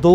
2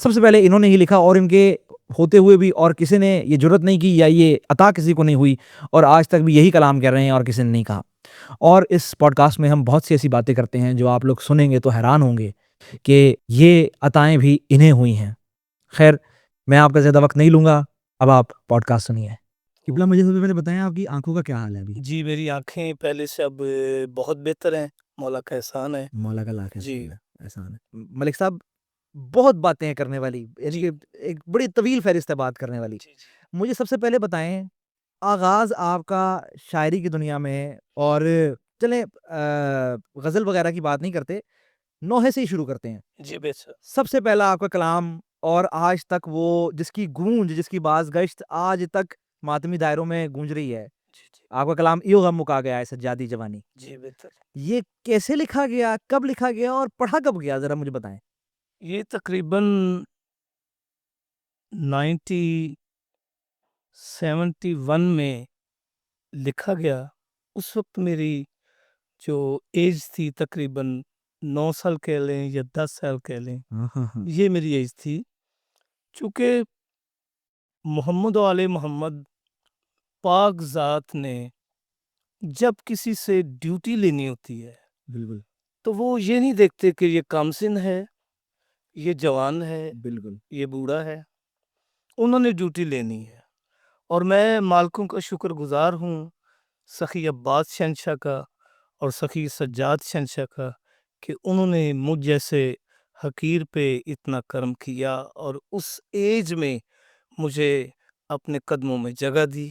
سب سے پہلے انہوں نے ہی لکھا، اور ان کے ہوتے ہوئے بھی اور کسی نے یہ جرت نہیں کی یا یہ عطا کسی کو نہیں ہوئی، اور آج تک بھی یہی کلام کر رہے ہیں اور کسی نے نہیں کہا. اور اس پوڈ کاسٹ میں ہم بہت سی ایسی باتیں کرتے ہیں جو آپ لوگ سنیں گے تو حیران ہوں گے کہ یہ عطائیں بھی انہیں ہوئی ہیں. خیر، میں آپ کا زیادہ وقت نہیں لوں گا، اب آپ پوڈ کاسٹ سنیے. قبلہ، مجھے سب سے پہلے بتائیں آپ کی آنکھوں کا کیا حال ہے ابھی؟ جی میری آنکھیں پہلے سے اب بہت بہتر ہیں، مولا کا احسان ہے. مولا کا لاکھ جی احسان ہے. ملک صاحب، بہت باتیں ہیں کرنے والی، یعنی جی. کہ ایک بڑی طویل فہرست ہے بات کرنے والی. جی جی. مجھے سب سے پہلے بتائیں، آغاز آپ کا شاعری کی دنیا میں، اور چلیں غزل وغیرہ کی بات نہیں کرتے، نوحے سے ہی شروع کرتے ہیں. جی بے شک. سب سے پہلا آپ کا کلام، اور آج تک وہ جس کی گونج، جس کی باز گشت آج تک ماتمی دائروں میں گونج رہی ہے، جی جی. آپ کا کلام ایو غم مکا گیا ہے سجادی جوانی. جی بہتر. یہ کیسے لکھا گیا، کب لکھا گیا، اور پڑھا کب گیا، ذرا مجھے بتائیں. یہ تقریباً 1971 میں لکھا گیا. اس وقت میری جو ایج تھی تقریباً 9 سال کہہ لیں یا 10 سال کہہ لیں، یہ میری ایج تھی. چونکہ محمد و آل محمد پاک ذات نے جب کسی سے ڈیوٹی لینی ہوتی ہے بالکل تو وہ یہ نہیں دیکھتے کہ یہ کامسن ہے، یہ جوان ہے، بالکل. یہ بوڑھا ہے. انہوں نے ڈیوٹی لینی ہے. اور میں مالکوں کا شکر گزار ہوں، سخی عباس شہنشاہ کا اور سخی سجاد شہنشاہ کا، کہ انہوں نے مجھ جیسے حقیر پہ اتنا کرم کیا اور اس ایج میں مجھے اپنے قدموں میں جگہ دی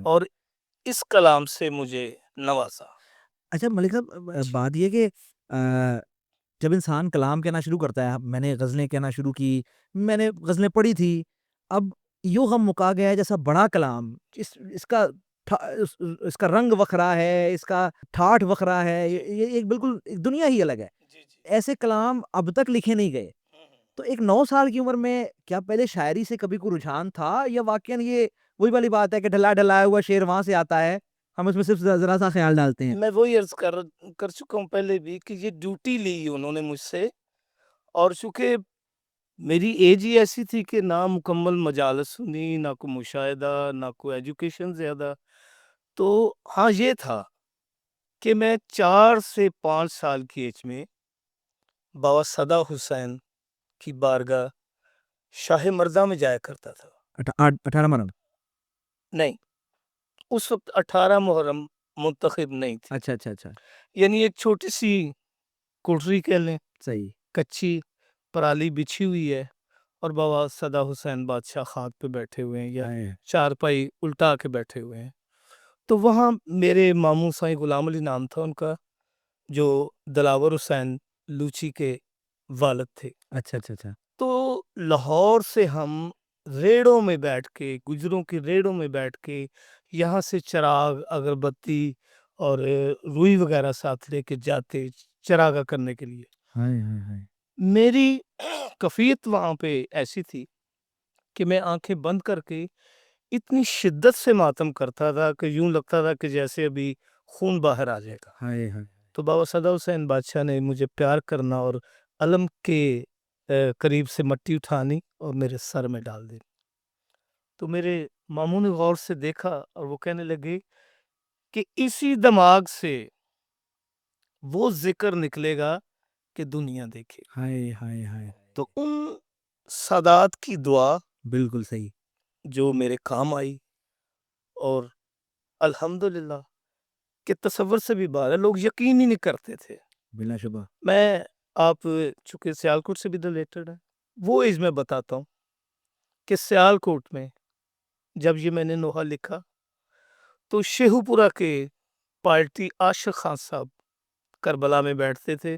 اور اس کلام سے مجھے نوازا. اچھا ملک صاحب، بات یہ کہ جب انسان کلام کہنا شروع کرتا ہے، میں نے غزلیں کہنا شروع کی، میں نے غزلیں پڑھی تھی، اب یوں غم مکا گیا ہے جیسا بڑا کلام، اس کا رنگ وکھرا ہے، اس کا ٹھاٹھ وکھرا ہے، یہ ایک بالکل ایک دنیا ہی الگ ہے. جی جی. ایسے کلام اب تک لکھے نہیں گئے. تو ایک 9 سال کی عمر میں کیا پہلے شاعری سے کبھی کوئی رجحان تھا، یا واقعاً یہ وہی والی بات ہے کہ ڈھلا ڈھلایا ہوا شعر وہاں سے آتا ہے، ہم اس میں صرف ذرا سا خیال ڈالتے ہیں؟ میں وہی عرض کر چکا ہوں پہلے بھی کہ یہ ڈیوٹی لی انہوں نے مجھ سے، اور چونکہ میری ایج ہی ایسی تھی کہ نہ مکمل مجالس سنی، نہ کوئی مشاہدہ، نہ کوئی ایجوکیشن زیادہ. تو ہاں یہ تھا کہ میں 4 سے 5 سال کی ایج میں بابا صدا حسین کی بارگاہ شاہ مرزا میں جایا کرتا تھا. 18 مرم. نہیں، اس وقت 18 محرم منتخب نہیں تھی. اچھا اچھا اچھا. یعنی ایک چھوٹی سی کوٹری کہہ لیں، صحیح. کچی پرالی بچھی ہوئی ہے، اور بابا صدا حسین بادشاہ خاک پہ بیٹھے ہوئے ہیں یا چارپائی الٹا کے بیٹھے ہوئے ہیں. تو وہاں میرے ماموں سائیں غلام علی نام تھا ان کا، جو دلاور حسین لوچی کے والد تھے. اچھا اچھا اچھا. تو لاہور سے ہم ریڑوں میں بیٹھ کے، گجروں کی ریڑوں میں بیٹھ کے، یہاں سے چراغ، اگربتی اور روئی وغیرہ ساتھ لے کے جاتے چراغا کرنے کے لیے. میری کفیت وہاں پہ ایسی تھی کہ میں آنکھیں بند کر کے اتنی شدت سے ماتم کرتا تھا کہ یوں لگتا تھا کہ جیسے ابھی خون باہر آ جائے گا. تو بابا صدا حسین بادشاہ نے مجھے پیار کرنا اور علم کے قریب سے مٹی اٹھانی اور میرے سر میں ڈال دینی. تو میرے ماموں نے غور سے دیکھا اور وہ کہنے لگے کہ اسی دماغ سے وہ ذکر نکلے گا کہ دنیا دیکھے. تو ان سادات کی دعا بالکل صحیح. جو میرے کام آئی، اور الحمدللہ کہ تصور سے بھی باہر ہے، لوگ یقین ہی نہیں کرتے تھے. بلا شبہ. میں آپ چونکہ سیالکوٹ سے بھی ریلیٹڈ ہے، وہ ایج میں بتاتا ہوں کہ سیالکوٹ میں جب یہ میں نے نوحہ لکھا تو شیخو پورہ کے پارٹی عاشق خان صاحب کربلا میں بیٹھتے تھے،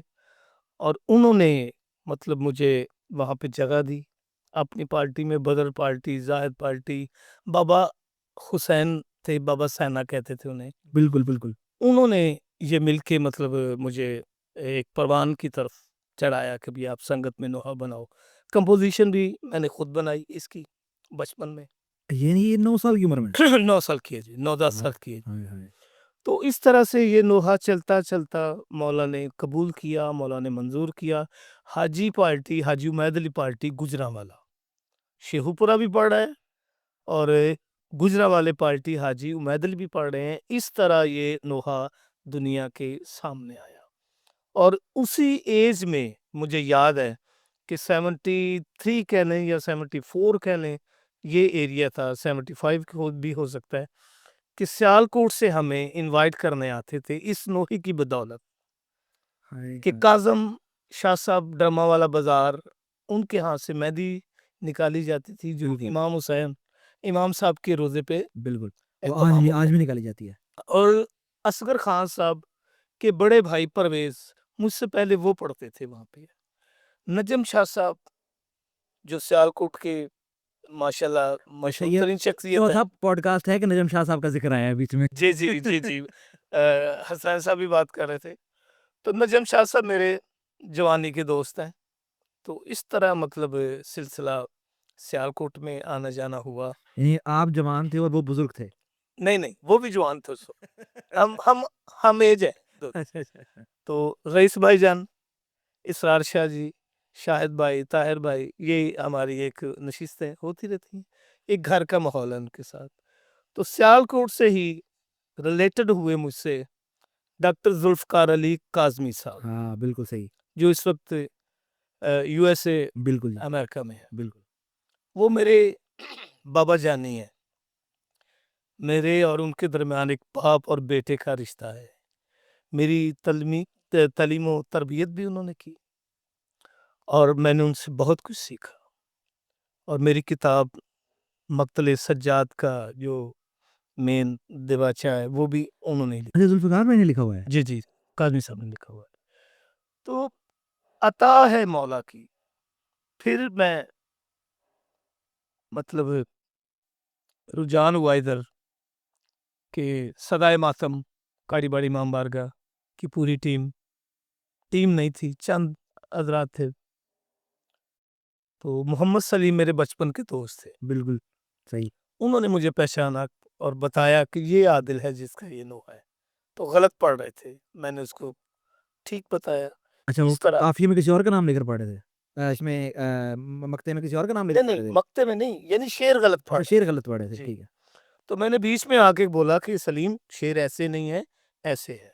اور انہوں نے مطلب مجھے وہاں پہ جگہ دی اپنی پارٹی میں. بدر پارٹی، زاہد پارٹی، بابا حسین تھے، بابا سینا کہتے تھے انہیں. بالکل بالکل. انہوں نے یہ مل کے مطلب مجھے ایک پروان کی طرف چڑھایا کہ بھی آپ سنگت میں نوحہ بناؤ. کمپوزیشن بھی میں نے خود بنائی اس کی بچپن میں. یعنی یہ 9 سال کی عمر میں؟ 9 سال کی ہے جی، 9-10 سال کی ہے. تو اس طرح سے یہ نوحہ چلتا چلتا مولا نے قبول کیا، مولا نے منظور کیا۔ حاجی پارٹی، حاجی عمید علی پارٹی گجرانوالا شیخو پورہ بھی پڑھ رہا ہے، اور گجرانوالے پارٹی حاجی عمید علی بھی پڑھ رہے ہیں۔ اس طرح یہ نوحہ دنیا کے سامنے آیا، اور اسی ایج میں مجھے یاد ہے کہ 73 کہہ لیں یا 74 کہہ لیں، یہ ایریا تھا، 75 بھی ہو سکتا ہے، کہ سیالکوٹ سے ہمیں انوائٹ کرنے آتے تھے اس نوحے کی بدولت، کہ کاظم شاہ صاحب ڈرامہ والا بازار، ان کے ہاں سے مہندی نکالی جاتی تھی جو بالکل امام حسین امام صاحب کے روزے پہ بالکل، وہ اہتمام آج ہوتا بھی نکالی جاتی ہے۔ اور اصغر خان صاحب کے بڑے بھائی پرویز مجھ سے پہلے وہ پڑھتے تھے وہاں پہ۔ نجم شاہ صاحب جو سیالکوٹ کے ماشاءاللہ مشہور ترین شخصیت ہے۔ چوتھا پوڈ کاسٹ ہے کہ نجم شاہ صاحب کا ذکر آیا ہے بیچ میں۔ جی جی جی جی حسین صاحب بھی بات کر رہے تھے، تو نجم شاہ صاحب میرے جوانی کے دوست ہیں، تو اس طرح مطلب سلسلہ سیالکوٹ میں آنا جانا ہوا۔ یعنی آپ جوان تھے اور وہ بزرگ تھے؟ نہیں وہ بھی جوان تھے اس وقت، ہم ایج ہے۔ تو رئیس بھائی جان، اسرار شاہ جی، شاہد بھائی، طاہر بھائی، یہ ہماری ایک نشستیں ہوتی رہتی ہیں، ایک گھر کا ماحول ہے ان کے ساتھ۔ تو سیالکوٹ سے ہی ریلیٹڈ ہوئے مجھ سے ڈاکٹر ذوالفقار علی کاظمی صاحب، ہاں بالکل صحیح، جو اس وقت یو ایس اے بالکل امریکہ میں ہے۔ بالکل۔ وہ میرے بابا جانی ہیں، میرے اور ان کے درمیان ایک باپ اور بیٹے کا رشتہ ہے۔ میری تعلیم و تربیت بھی انہوں نے کی، اور میں نے ان سے بہت کچھ سیکھا، اور میری کتاب مقتل سجاد کا جو مین دیباچہ ہے وہ بھی انہوں نے لکھا۔ اچھا، ذوالفقار میں نے لکھا ہوا ہے؟ جی جی، کاظمی صاحب نے لکھا ہوا ہے۔ تو عطا ہے مولا کی۔ پھر میں مطلب رجحان ہوا ادھر کہ صدائے ماتم کاڑی باڑی امام بارگاہ کی پوری ٹیم نہیں تھی، چند حضرات تھے، تو محمد سلیم میرے بچپن کے دوست تھے، بالکل صحیح۔ انہوں نے مجھے پہچانا اور بتایا کہ یہ عادل ہے جس کا یہ نوحہ ہے، تو غلط پڑھ رہے تھے، میں نے اس کو ٹھیک بتایا۔ اچھا، وہ اس طرح قافیے میں کسی اور کا نام لے کر پڑھے تھے؟ اس میں مقطع میں کسی اور کا نام لے کر پڑھے نہیں تھے؟ مقطع میں نہیں، یعنی شعر غلط اچھا، پڑھ شعر غلط پڑھے تھے، جی۔ ٹھیک ہے۔ تو میں نے بیچ میں آ کے بولا کہ سلیم شعر ایسے نہیں ہے، ایسے ہے۔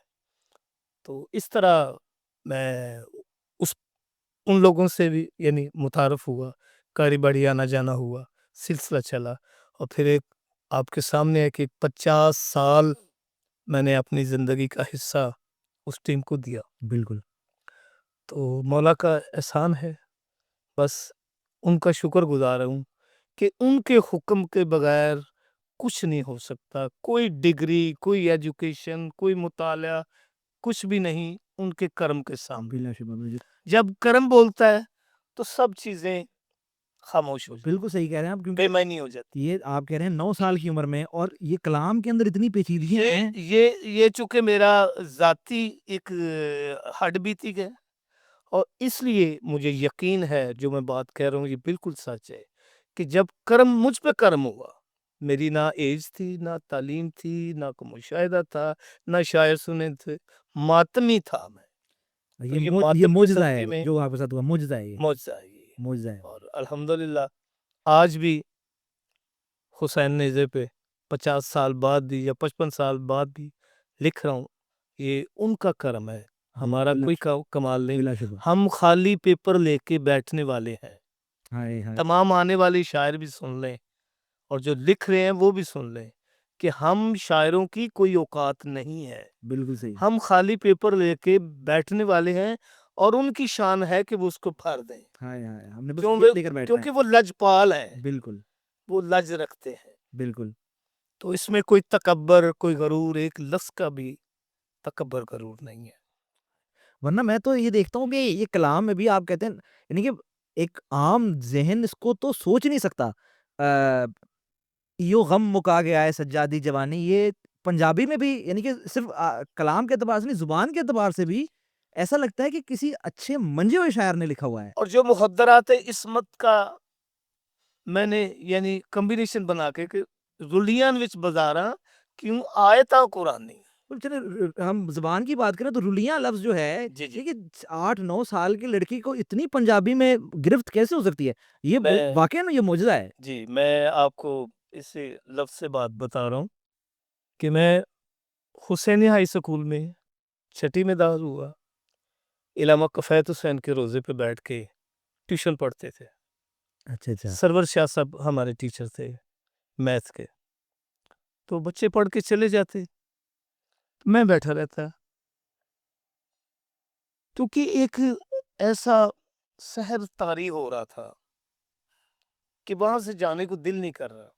تو اس طرح میں ان لوگوں سے بھی یعنی متعارف ہوا، کاری باڑی آنا جانا ہوا، سلسلہ چلا، اور پھر ایک آپ کے سامنے ہے کہ 50 سال میں نے اپنی زندگی کا حصہ اس ٹیم کو دیا۔ بالکل تو مولا کا احسان ہے، بس ان کا شکر گزار ہوں کہ ان کے حکم کے بغیر کچھ نہیں ہو سکتا، کوئی ڈگری، کوئی ایجوکیشن، کوئی مطالعہ، کچھ بھی نہیں ان کے کرم کے سامنے۔ بلا شبہ مجھے جب کرم بولتا ہے تو سب چیزیں خاموش ہو جاتی، بالکل صحیح کہہ رہے ہیں آپ، بے کیونکہ معنی ہو جاتی۔ یہ آپ کہہ رہے ہیں 9 سال کی عمر میں، اور یہ کلام کے اندر اتنی پیچیدگیاں ہیں۔ یہ چونکہ میرا ذاتی ایک ہڈ بیتی ہے، اور اس لیے مجھے یقین ہے جو میں بات کہہ رہا ہوں یہ بالکل سچ ہے، کہ جب کرم مجھ پہ کرم ہوا، میری نہ ایج تھی، نہ تعلیم تھی، نہ کوئی مشاہدہ تھا، نہ شاعر سنے تھے، ماتمی تھا میں۔ تو یہ ماتم کے معجزہ صدقے ہے میں جو آپ کے ساتھ ہوا، معجزہ ہے، یہ معجزہ ہے یہ۔ معجزہ ہے۔ اور الحمدللہ آج بھی حسین نیزے پہ 50 سال بعد بھی یا 55 سال بعد بھی لکھ رہا ہوں، یہ ان کا کرم ہے، ہمارا کوئی کمال نہیں۔ بلا شبہ۔ ہم خالی پیپر لے کے بیٹھنے والے ہیں۔ ہائے ہائے، تمام آنے والی شاعر بھی سن لیں، اور جو لکھ رہے ہیں وہ بھی سن لیں، کہ ہم شاعروں کی کوئی اوقات نہیں ہے، بالکل صحیح۔ ہم خالی پیپر لے کے بیٹھنے والے ہیں، اور ان کی شان ہے کہ وہ اس کو پھاڑ دیں، ہائے ہائے، ہم نے بس کیوں یہ لے کر بیٹھنا کیونکہ وہ لجپال ہیں، ہے۔ بالکل وہ لج رکھتے ہیں۔ بالکل۔ تو اس میں کوئی تکبر، کوئی غرور، ایک لفظ کا بھی تکبر غرور نہیں ہے۔ ورنہ میں تو یہ دیکھتا ہوں کہ یہ کلام میں بھی آپ کہتے ہیں، یعنی کہ ایک عام ذہن اس کو تو سوچ نہیں سکتا۔ یو غم مکا گیا ہے سجادی جوانی، یہ پنجابی میں بھی، یعنی کہ صرف کلام کے اعتبار سے نہیں، زبان کے اعتبار سے بھی ایسا لگتا ہے کہ کسی اچھے منجے ہوئے شاعر نے لکھا ہوا ہے۔ اور جو مخدرات عصمت کا میں نے یعنی کمبینیشن بنا کے کہ رلیاں وچ بازاراں کیوں آیتاں قرآنی، چلے ہم زبان کی بات کریں تو رلیاں لفظ جو ہے جی جی، یہ 8-9 سال کی لڑکی کو اتنی پنجابی میں گرفت کیسے ہو سکتی ہے؟ یہ میں واقعی نا یہ معجزہ ہے. جی میں آپ کو اس لفظ سے بات بتا رہا ہوں کہ میں حسینی ہائی اسکول میں چھٹی میں داخل ہوا. علامہ کفایت حسین کے روزے پہ بیٹھ کے ٹیوشن پڑھتے تھے. اچھا اچھا. سرور شاہ صاحب ہمارے ٹیچر تھے میتھ کے. تو بچے پڑھ کے چلے جاتے، میں بیٹھا رہتا، کیونکہ ایک ایسا سحر طاری ہو رہا تھا کہ وہاں سے جانے کو دل نہیں کر رہا.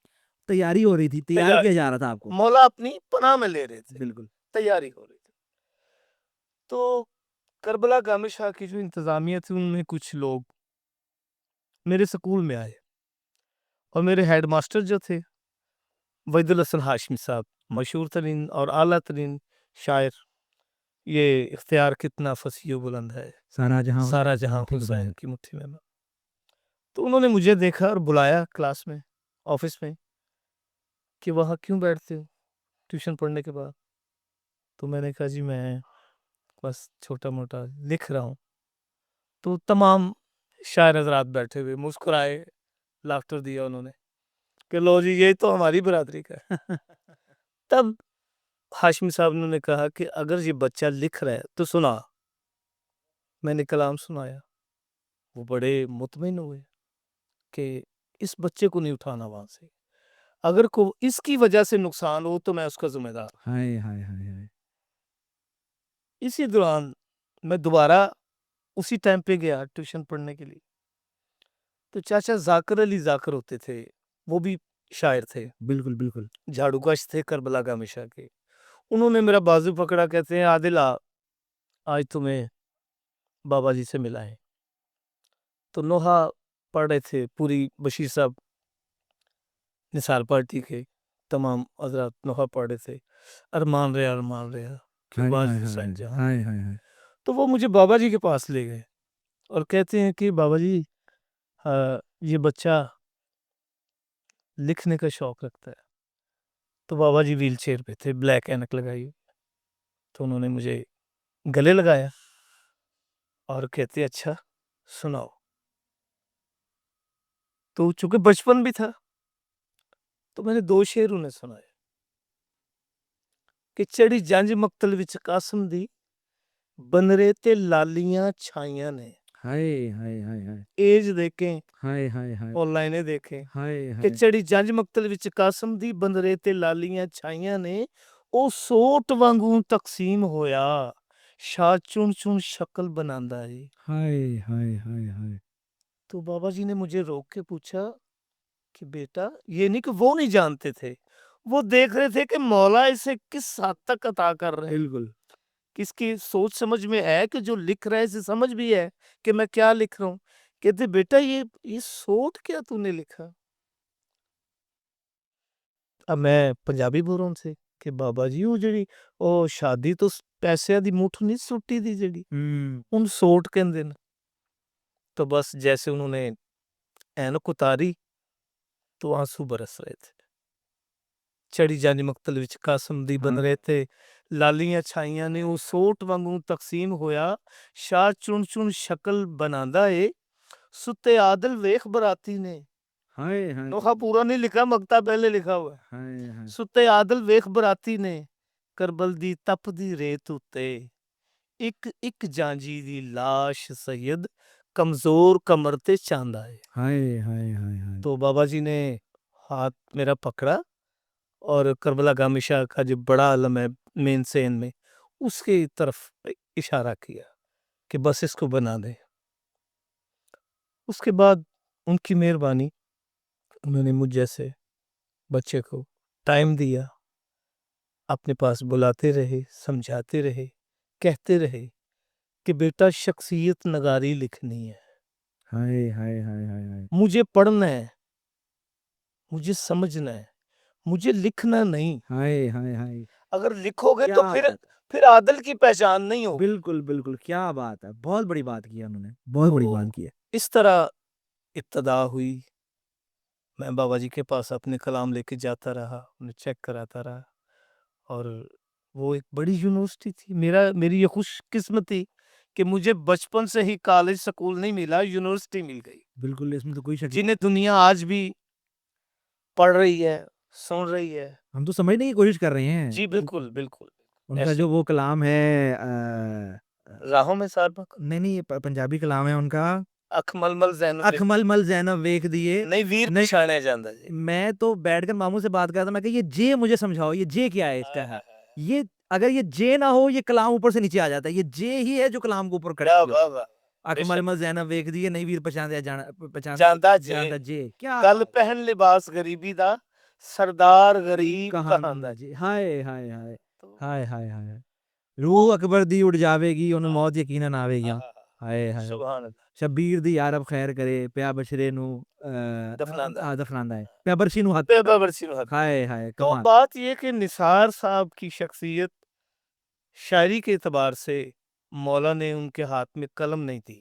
تیاری ہو رہی تھی، تیار کیا جا رہا تھا آپ کو. مولا اپنی پناہ میں لے رہے تھے، بالکل. تیاری ہو رہی تھی. تو کربلا گامر شاہ کی جو انتظامیہ تھی ان میں کچھ لوگ میرے سکول میں آئے، اور میرے ہیڈ ماسٹر جو تھے وحید الحسن ہاشمی صاحب، مشہور ترین اور اعلیٰ ترین شاعر، یہ اختیار کتنا فصیح و بلند ہے، سارا جہاں حسین کی مٹھی میں. تو انہوں نے مجھے دیکھا اور بلایا کلاس میں، آفس میں، کہ وہاں کیوں بیٹھتے ہو ٹیوشن پڑھنے کے بعد. تو میں نے کہا جی میں بس چھوٹا موٹا لکھ رہا ہوں. تو تمام شاعر حضرات بیٹھے ہوئے مسکرائے، لافٹر دیا انہوں نے کہ لو جی یہ تو ہماری برادری کا ہے. تب ہاشمی صاحب نے کہا کہ اگر یہ بچہ لکھ رہا ہے تو سنا. میں نے کلام سنایا، وہ بڑے مطمئن ہوئے کہ اس بچے کو نہیں اٹھانا وہاں سے، اگر کو اس کی وجہ سے نقصان ہو تو میں اس کا ذمہ دار. ہائے ہائے ہائے ہائے. اسی دوران میں دوبارہ اسی ٹائم پہ گیا ٹیوشن پڑھنے کے لیے. تو چاچا ذاکر علی ذاکر ہوتے تھے، وہ بھی شاعر تھے، بالکل بالکل. جھاڑو کش تھے کربلا گامر شاہ کے. انہوں نے میرا بازو پکڑا، کہتے ہیں عادل آج تمہیں بابا جی سے ملا ہے. تو نوحہ پڑھ رہے تھے، پوری بشیر صاحب نثار پارٹی کے تمام حضرات نوحہ پڑھ رہے تھے، ارمان رہا کہ واج حسین جہاں. تو وہ مجھے بابا جی کے پاس لے گئے اور کہتے ہیں کہ بابا جی یہ بچہ لکھنے کا شوق رکھتا ہے. تو بابا جی ویل چیئر پہ تھے، بلیک اینک لگائی. تو انہوں نے مجھے گلے لگایا اور کہتے اچھا سناؤ. تو چونکہ بچپن بھی تھا تو میں نے 2 شعر انہیں سنائے کہ چڑی جنج مقتل وچ قاسم دی، بنرے تے لالیاں چھائیاں نے. ہائے ہائے ہائے ہائے. ایج دیکھیں ہائے ہائے ہائے. اور لائنیں دیکھیں ہائے کہ ہائے. چڑی جنج مقتل وچ قاسم دی، بنرے تے لالیاں چھائیاں نے. او سوٹ وانگوں تقسیم ہویا، شاہ چن چن شکل بناندا ہے. ہائے ہائے ہائے ہائے. تو بابا جی نے مجھے روک کے پوچھا کہ بیٹا، یہ نہیں کہ وہ نہیں جانتے تھے، وہ دیکھ رہے تھے کہ مولا اسے کس حد تک عطا کر رہے ہیں، بالکل. کس کی سوچ سمجھ میں ہے کہ جو لکھ رہا ہے اسے سمجھ بھی ہے کہ میں کیا لکھ رہا ہوں. کہتے بیٹا یہ سوٹ کیا تو نے لکھا. اب میں پنجابی بول رہا ہوں سے کہ بابا جی وہ جڑی او شادی تو پیسے دی مٹھ نہیں سٹی دی جڑی ان سوٹ کہندے نے. تو بس جیسے انہوں نے اینک اتاری تو آنسو برس رہے تھے. چڑی جنج مقتل وچ قاسم دی، بن رہے تھے لالیاں چھائیاں نے. او سوٹ وانگوں تقسیم ہویا، شاہ چن چن شکل بناندا اے. ستے عادل ویخ براتی نے. ہائے ہائے. نوحہ پورا نہیں لکھا، مقطع پہلے لکھا ہوا ہے. ہائے ہائے. ستے عادل ویخ براتی نے، کربل دی تپ دی ریت اتے. ایک ایک جانجی دی لاش سید، کمزور کمر تے چاندا ہے. ہائے ہائے ہائے ہائے. تو بابا جی نے ہاتھ میرا پکڑا اور کربلا گامر شاہ کا جو بڑا علم ہے مین سین میں، اس کی طرف اشارہ کیا کہ بس اس کو بنا دے. اس کے بعد ان کی مہربانی، انہوں نے مجھ جیسے بچے کو ٹائم دیا، اپنے پاس بلاتے رہے، سمجھاتے رہے، کہتے رہے کہ بیٹا شخصیت نگاری لکھنی ہے. ہائے ہائے ہائے ہائے. مجھے پڑھنا ہے، مجھے سمجھنا ہے، مجھے لکھنا نہیں. ہائے ہائے ہائے. اگر لکھو گے تو پھر عادل کی پہچان نہیں ہوگی. بالکل بالکل. کیا بات ہے، بہت بڑی بات کی ہے انہوں نے، بہت بڑی بات کی ہے. اس طرح ابتدا ہوئی. میں بابا جی کے پاس اپنے کلام لے کے جاتا رہا، انہیں چیک کراتا رہا، اور وہ ایک بڑی یونیورسٹی تھی. میری یہ خوش قسمتی کہ مجھے بچپن سے ہی کالج سکول نہیں ملا, یونیورسٹی مل گئی, بالکل اس میں تو کوئی شک نہیں. جنہیں دنیا آج بھی پڑھ رہی ہے, سن رہی ہے. ہم تو سمجھنے کی کوشش کر رہے ہیں. جی بالکل بالکل. ان کا جو وہ کلام ہے راہوں میں ساربا, نہیں یہ پنجابی کلام ہے ان کا, اکھ مل مل زینب اکھ مل مل زینب ویکھ دیے, نہیں ویر پچھانے جاندا جی. میں تو بیٹھ کر ماموں سے بات کر رہا تھا, میں کہ یہ جے مجھے سمجھاؤ, یہ جے کیا ہے اس کا ہے. یہ اگر یہ جے نہ ہو یہ کلام اوپر سے نیچے آ جاتا ہے, یہ جے ہی ہے جو کلام کو اوپر کھڑا کیا. اکھ مل مل زینب ویکھ دیے نہیں ویر جاندا جے کیا کل پہن لباس غریبی دا, سردار غریب کہاندا جی. ہائے ہائے ہائے ہائے ہائے ہائے, روح اکبر دی اڑ جاوے گی انہوں موت یقیناً آوے گی. ہائے ہائے سبحان اللہ. شبیر دی یا رب خیر کرے, پیا بشرے نو دفناندا ہے, پیا برشی نو ہاتھ. ہائے ہائے تو کمال. بات یہ کہ نثار صاحب کی شخصیت شاعری کے اعتبار سے مولا نے ان کے ہاتھ میں قلم نہیں دی,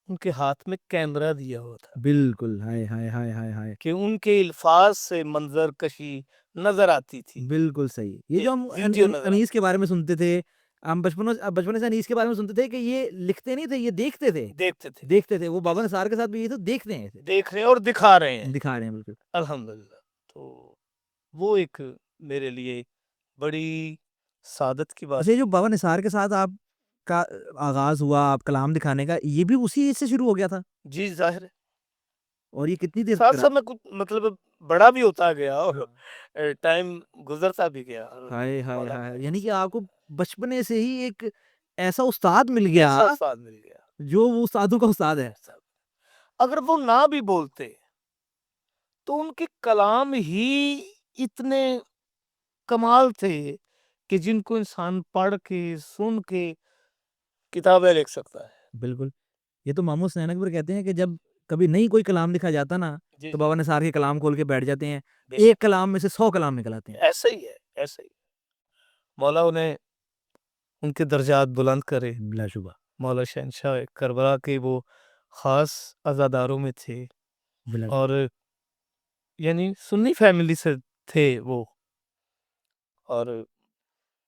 ان کے ہاتھ میں کیمرہ دیا ہوا تھا. بالکل. ہائے ہائے ہائے ہائے ہائے, کہ ان کے الفاظ سے منظر کشی نظر آتی تھی. بالکل صحیح. یہ جو ہم ویڈیو نظر انیس کے بارے میں سنتے تھے, ہم بچپن سے انیس کے بارے میں سنتے تھے کہ یہ لکھتے نہیں تھے, یہ دیکھتے تھے. وہ بابا نثار کے ساتھ بھی یہ تو دیکھتے ہیں, دیکھ رہے ہیں اور دکھا رہے ہیں. بالکل الحمدللہ. تو وہ ایک میرے لیے بڑی سعادت کی بات. یہ جو بابا نثار کے ساتھ آپ کا آغاز ہوا آپ کلام دکھانے کا, یہ بھی اسی ایج سے شروع ہو گیا تھا؟ جی ظاہر ہے. اور یہ کتنی دیر ساتھ ساتھ میں کچھ مطلب بڑا بھی ہوتا گیا اور ٹائم گزرتا بھی گیا. ہائے ہائے ہائے, یعنی کہ آپ کو بچپنے سے ہی ایک ایسا استاد مل گیا جو وہ استادوں کا استاد ہے. اگر وہ نہ بھی بولتے تو ان کے کلام ہی اتنے کمال تھے کہ جن کو انسان پڑھ کے سن کے کتابیں لکھ سکتا ہے. بالکل. یہ تو ماموں حسین اکبر کہتے ہیں کہ جب کبھی نہیں کوئی کلام لکھا جاتا نا تو بابا نثار کے کلام کھول کے بیٹھ جاتے ہیں, ایک کلام میں سے 100 کلام نکل آتے ہیں. ایسا ہی ہے, ایسا ہی. مولا انہیں ان کے درجات بلند کرے. بلا شبہ. مولا شہنشاہ کربلا کے وہ خاص عزاداروں میں تھے, اور یعنی سنی فیملی سے تھے وہ. اور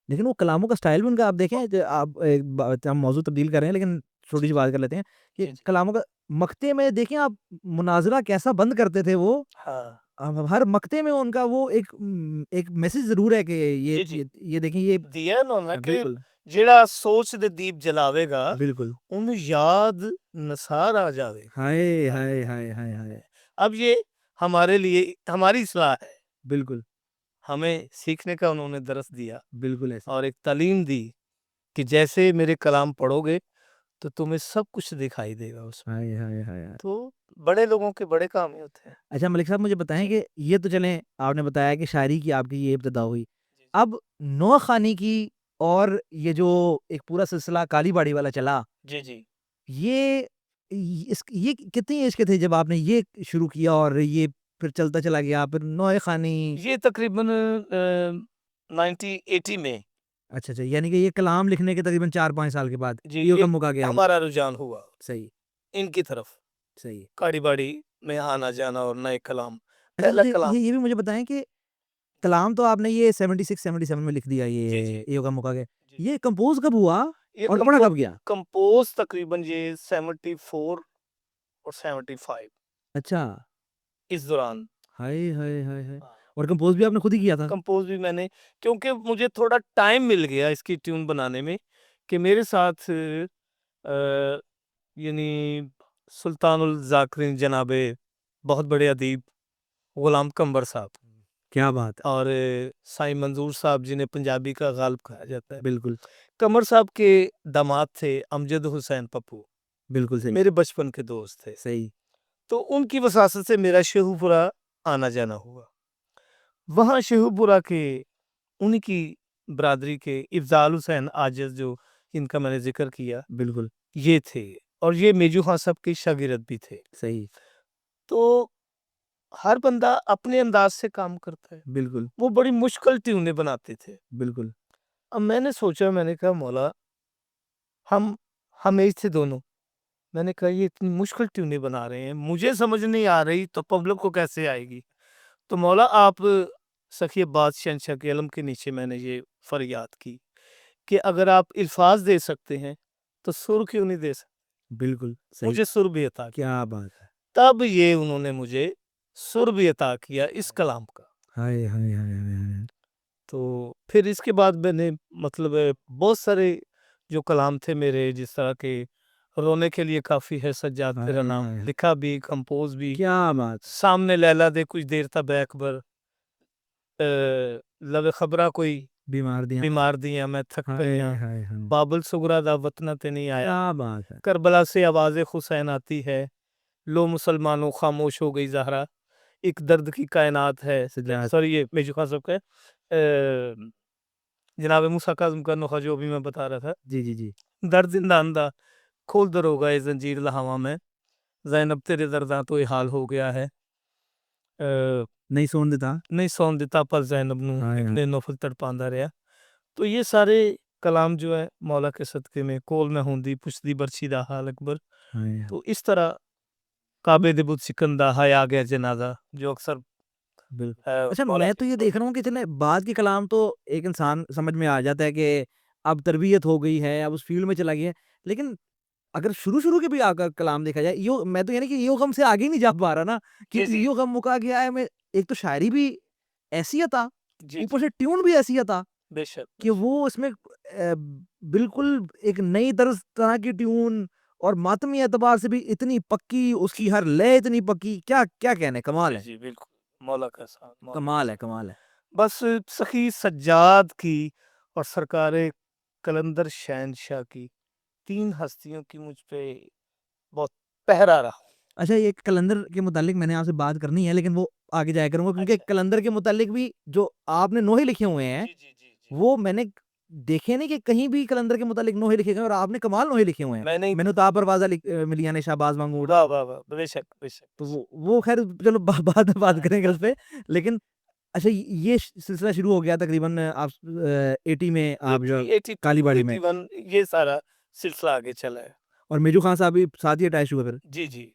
لیکن وہ کلاموں کا سٹائل بھی ان کا آپ دیکھیں, آپ ہم موضوع تبدیل کر رہے ہیں لیکن چھوٹی سی بات کر لیتے ہیں کہ کلاموں کا مقطع میں دیکھیں آپ مناظرہ کیسا بند کرتے تھے وہ. ہر مقطع میں ان کا وہ ایک میسج ضرور ہے کہ یہ دیکھیں یہ دیا انہوں نے کہ جیڑا سوچ دے دیپ جلاوے گا بالکل ان یاد نثار آ جاوے. ہائے ہائے ہائے ہائے ہائے. اب یہ ہمارے لیے ہماری اصلاح ہے. بالکل. ہمیں سیکھنے کا انہوں نے درس دیا. بالکل ایسا. اور ایک تعلیم دی کہ جیسے میرے کلام پڑھو گے تو تمہیں سب کچھ دکھائی دے گا اس میں. تو بڑے لوگوں کے بڑے کام ہی ہوتے ہیں. اچھا ملک صاحب مجھے بتائیں کہ یہ تو چلیں آپ نے بتایا کہ شاعری کی آپ کی یہ ابتدا ہوئی, اب نوح خانی کی اور یہ جو ایک پورا سلسلہ کالی باڑی والا چلا, یہ کتنی ایج کے تھے جب آپ نے یہ شروع کیا اور یہ پھر چلتا چلا گیا پھر نوح خانی؟ یہ تقریباً 1980 میں. اچھا یعنی کہ یہ کلام لکھنے کے تقریباً 4-5 سال کے بعد یہ موقع گیا ہمارا رجحان ہوا. صحیح. ان کی طرف صحیح. کاڑی باڑی میں آنا جانا اور نئے کلام. یہ بھی مجھے بتائیں کہ کلام تو آپ نے یہ 76-77 میں لکھ دیا, یہ ہوگا موقع گیا, یہ کمپوز کب ہوا اور پڑھا کب گیا؟ کمپوز تقریباً یہ 74 اور 75. اچھا اس دوران. ہائے ہائے ہائے ہائے. اور کمپوز بھی آپ نے خود ہی کیا تھا؟ کمپوز بھی میں نے, کیونکہ مجھے تھوڑا ٹائم مل گیا اس کی ٹیون بنانے میں, کہ میرے ساتھ یعنی سلطان الذاکرین جناب بہت بڑے ادیب غلام قمبر صاحب, کیا بات, اور سائیں منظور صاحب جنہیں پنجابی کا غالب کہا جاتا ہے. بالکل. قمر صاحب کے داماد تھے امجد حسین پپو, بالکل صحیح, میرے بچپن کے دوست تھے. صحیح. تو ان کی وساطت سے میرا شیخو پورہ آنا جانا ہوا. وہاں شیخو پورہ کے ان کی برادری کے افضال حسین عاجز جو ان کا میں نے ذکر کیا, بالکل یہ تھے, اور یہ میجو خان صاحب کے شاگرد بھی تھے. صحیح. تو ہر بندہ اپنے انداز سے کام کرتا ہے. بالکل. وہ بڑی مشکل ٹیونیں بناتے تھے. بالکل. اب میں نے سوچا, میں نے کہا مولا ہم ایج تھے دونوں, میں نے کہا یہ اتنی مشکل ٹیونیں بنا رہے ہیں, مجھے سمجھ نہیں آ رہی تو پبلک کو کیسے آئے گی, تو مولا آپ سخی عباس شہنشاہ کے علم کے نیچے میں نے یہ فریاد کی کہ اگر آپ الفاظ دے سکتے ہیں تو سر کیوں نہیں دے سکتے؟ بالکل صحیح، مجھے سر بھی عطا کیا، کیا بات ہے، تب یہ انہوں نے مجھے سر بھی عطا کیا اس کلام کا۔ ہائے ہائے ہائے ہائے ہائے۔ تو پھر اس کے بعد میں نے مطلب بہت سارے جو کلام تھے میرے، جس طرح کے رونے کے لیے کافی ہے سجاد تیرا نام، ہائے ہائے۔ لکھا بھی، کمپوز بھی، کیا بات ہے، سامنے لیلا دے کچھ دیر تھا بے اکبر، لب خبرہ کوئی بیمار دیا، بیمار دیاں میں تھک ہائے پیا، ہائے ہائے، بابل سگرا دا وطنہ تے نہیں آیا، کیا بات ہے، کربلا سے آواز حسین آتی ہے، لو مسلمانوں خاموش ہو گئی زہرا، ایک درد کی کائنات ہے، سجاد، سوری یہ میجو خان صاحب کا ہے، جناب موسیٰ کاظم کا نخا جو بھی میں بتا رہا تھا، جی جی جی، درد زندان دا کھول در ہوگا یہ زنجیر لہاواں میں، زینب تیرے درداں تو یہ حال ہو گیا ہے، نہیں سون دیتا، نہیں سون دیتا پر زینب نو ہائے اتنے نفل تڑپاندا رہا۔ تو یہ سارے کلام جو ہے مولا کے صدقے میں، کول میں ہوندی پشتی برچی دا حال اکبر، ہائے، تو اس طرح کعبے دے بت سکندہ ہائے آ گیا جنازہ، جو اکثر بالکل۔ اچھا میں تو یہ دیکھ رہا ہوں کہ چلے بعد کے کلام تو ایک انسان سمجھ میں آ جاتا ہے کہ اب تربیت ہو گئی ہے، اب اس فیلڈ میں چلا گیا ہے، لیکن اگر شروع کے بھی آگا کلام دیکھا جائے، میں تو یعنی کہ ایو غم سے آگے ہی نہیں جا پا رہا نا کہ جی جی ایو غم مکا گیا ہے، میں ایک تو شاعری بھی ایسی عطا، جی اوپر سے ٹیون بھی ایسی عطا بے شک کہ وہ اس میں بالکل ایک نئی طرح کی ٹیون، اور ماتمی اعتبار سے بھی اتنی پکی، اس کی ہر لے اتنی پکی، کیا کیا کہنے، کمال ہے، جی بالکل مولا کا ساتھ کمال ہے، کمال ہے، بس سخی سجاد کی اور سرکار کلندر شہنشاہ کی، تین ہستیوں کی مجھ پہ بہت پہرا رہا۔ اچھا یہ کلندر کے متعلق میں نے آپ سے بات کرنی ہے، لیکن وہ آگے جایا کروں گا، کیونکہ کلندر کے متعلق بھی جو آپ نے نوحے لکھے ہوئے ہیں، جی جی جی جی وہ میں نے دیکھے نہیں کہ کہیں بھی کلندر کے متعلق نوحے لکھے گئے، اور آپ نے کمال نوحے لکھے ہوئے ہیں، میں نہیں میں نے تو آپ پر واضح ملیاں نے شہباز مانگوڑ، واہ واہ واہ بے شک بے شک تو وہ خیر چلو بعد میں بات کریں گے اس پہ، لیکن اچھا یہ سلسلہ شروع ہو گیا تقریباً آپ 80 میں، آپ جو کالی باڑی میں، 81 یہ سارا سلسلہ آگے چلا ہے۔ اور میجو خان صاحب بھی ساتھ ہی اٹیچ ہوئے پھر، جی جی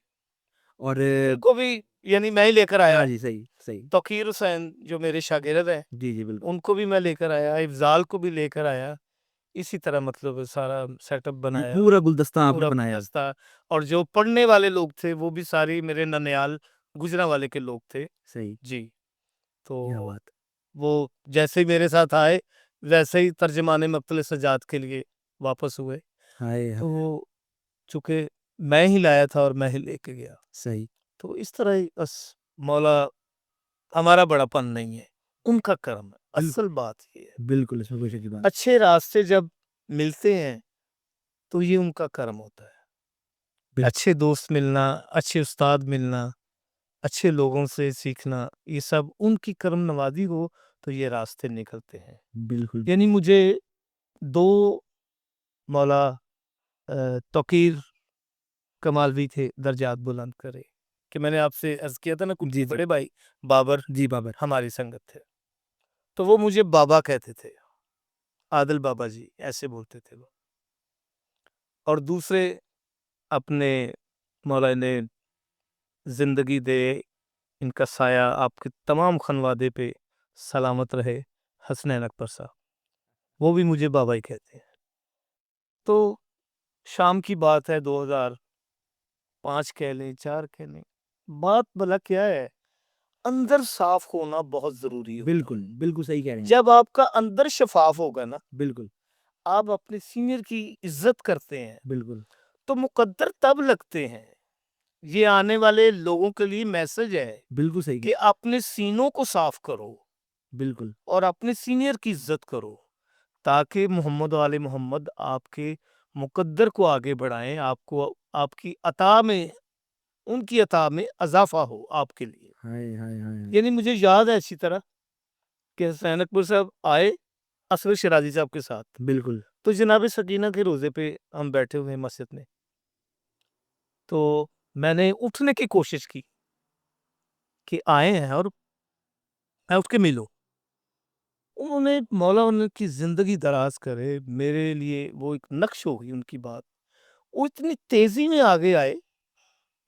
اور ان کو بھی یعنی میں ہی لے کر آیا، ہاں جی صحیح صحیح، توقیر حسین جو میرے شاگرد ہیں جی جی بالکل، ان کو بھی میں لے کر آیا، افضال کو بھی لے کر آیا، اسی طرح مطلب سارا سیٹ اپ بنایا، پورا گلدستہ آپ نے پورا بنایا، گلدستہ، اور جو پڑھنے والے لوگ تھے وہ بھی ساری میرے ننیال گجرا والے کے لوگ تھے صحیح، جی۔ تو کیا بات، وہ جیسے ہی میرے ساتھ آئے ویسے ہی ترجمان مقتل سجاد کے لیے واپس ہوئے، ہائے تو چونکہ میں ہی لایا تھا اور میں ہی لے کے گیا، صحیح، تو اس طرح ہی بس مولا ہمارا بڑا پن نہیں ہے، ان کا کرم ہے، اصل بات یہ ہے، بالکل اس میں کوئی شک کی بات، اچھے راستے جب ملتے ہیں تو یہ ان کا کرم ہوتا ہے، بالکل اچھے دوست ملنا، اچھے استاد ملنا، اچھے لوگوں سے سیکھنا، یہ سب ان کی کرم نوازی ہو تو یہ راستے نکلتے ہیں۔ بالکل، یعنی مجھے دو مولا توقیر کمالوی تھے، درجات بلند کرے، کہ میں نے آپ سے عرض کیا تھا نا کچھ جی بڑے بھائی بابر جی بابر، ہماری سنگت تھے، تو وہ مجھے بابا کہتے تھے، عادل بابا جی ایسے بولتے تھے وہ، اور دوسرے اپنے مولا نے زندگی دے، ان کا سایہ آپ کے تمام خانوادے پہ سلامت رہے، حسنین اکبر صاحب، وہ بھی مجھے بابا ہی کہتے ہیں۔ تو شام کی بات ہے، 2005 کہہ لیں، 4 کہہ لیں، بات بلا کیا ہے، اندر صاف ہونا بہت ضروری ہے، بالکل بالکل صحیح کہہ رہے ہیں، جب آپ کا اندر شفاف ہوگا نا، بالکل آپ اپنے سینئر کی عزت کرتے ہیں، بالکل تو مقدر تب لگتے ہیں، یہ آنے والے لوگوں کے لیے میسج ہے بالکل صحیح کہ اپنے سینوں کو صاف کرو بالکل اور اپنے سینئر کی عزت کرو، تاکہ محمد و آل محمد آپ کے مقدر کو آگے بڑھائیں، آپ کو آپ کی عطا میں، ان کی عطا میں اضافہ ہو آپ کے لیے۔ ہائے ہائے ہائے، یعنی مجھے یاد ہے اچھی طرح کہ حسین اکبر صاحب آئے اصغر شرازی صاحب کے ساتھ، بالکل تو جناب سکینہ کے روزے پہ ہم بیٹھے ہوئے ہیں مسجد میں، تو میں نے اٹھنے کی کوشش کی کہ آئے ہیں اور میں اٹھ کے ملوں، انہوں نے مولا ان کی زندگی دراز کرے، میرے لیے وہ ایک نقش ہو گئی ان کی بات، وہ اتنی تیزی میں آگے آئے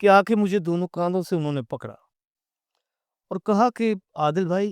کہ آ کے مجھے دونوں کاندھوں سے انہوں نے پکڑا اور کہا کہ عادل بھائی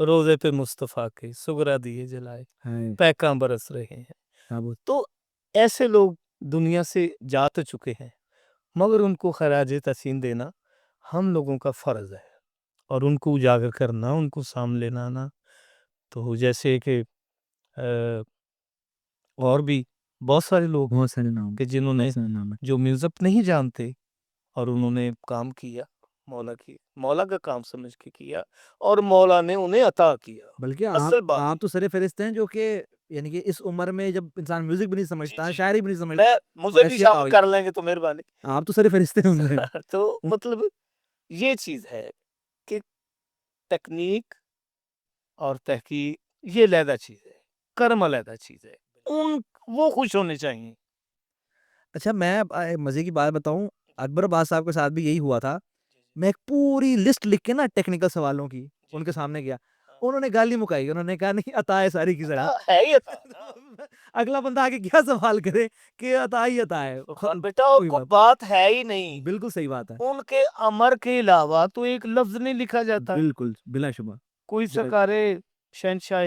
روزے پہ مصطفیٰ کے سغرا دیے جلائے ہائے پیکاں برس رہے ہیں. تابوت. تو ایسے لوگ دنیا سے جا تو چکے ہیں مگر ان کو خراج تحسین دینا ہم لوگوں کا فرض ہے اور ان کو اجاگر کرنا, ان کو سامنے لانا. تو جیسے کہ اور بھی بہت سارے لوگ بہت سارے نام, کہ جنہوں نے بہت سارے نام ہیں. جو میوزک نہیں جانتے اور انہوں نے کام کیا مولا کا کام سمجھ کے کیا اور مولا نے انہیں عطا کیا. بلکہ اصل بات آپ تو سر فہرست ہیں جو کہ یعنی کہ اس عمر میں جب انسان میوزک بھی نہیں سمجھتا, جی. شاعری بھی نہیں سمجھتا, مجھے بھی ایسے شامل کر لیں گے تو مہربانی. آپ تو سر فہرست ہیں ان میں. تو مطلب یہ چیز ہے کہ تکنیک اور تحقیق یہ علیحدہ چیز ہے, کرم علیحدہ چیز ہے, وہ خوش ہونے چاہیے. اچھا میں مزے کی بات بتاؤں, اکبر عباس صاحب کے ساتھ بھی یہی ہوا تھا. میں ایک پوری لسٹ لکھ کے نا ٹیکنیکل سوالوں کی ان کے سامنے گیا, انہوں نے گالی مکائی, انہوں نے کہا نہیں عطا ہے ساری کی ساری. ہے ہی اگلا بندہ آگے کیا سوال کرے کہ عطا ہی عطا ہے. بیٹا کوئی بات ہے ہی نہیں. بالکل صحیح بات ہے. ان کے امر کے علاوہ تو ایک لفظ نہیں لکھا جاتا. بالکل بلا شبہ. کوئی سرکار شہنشاہ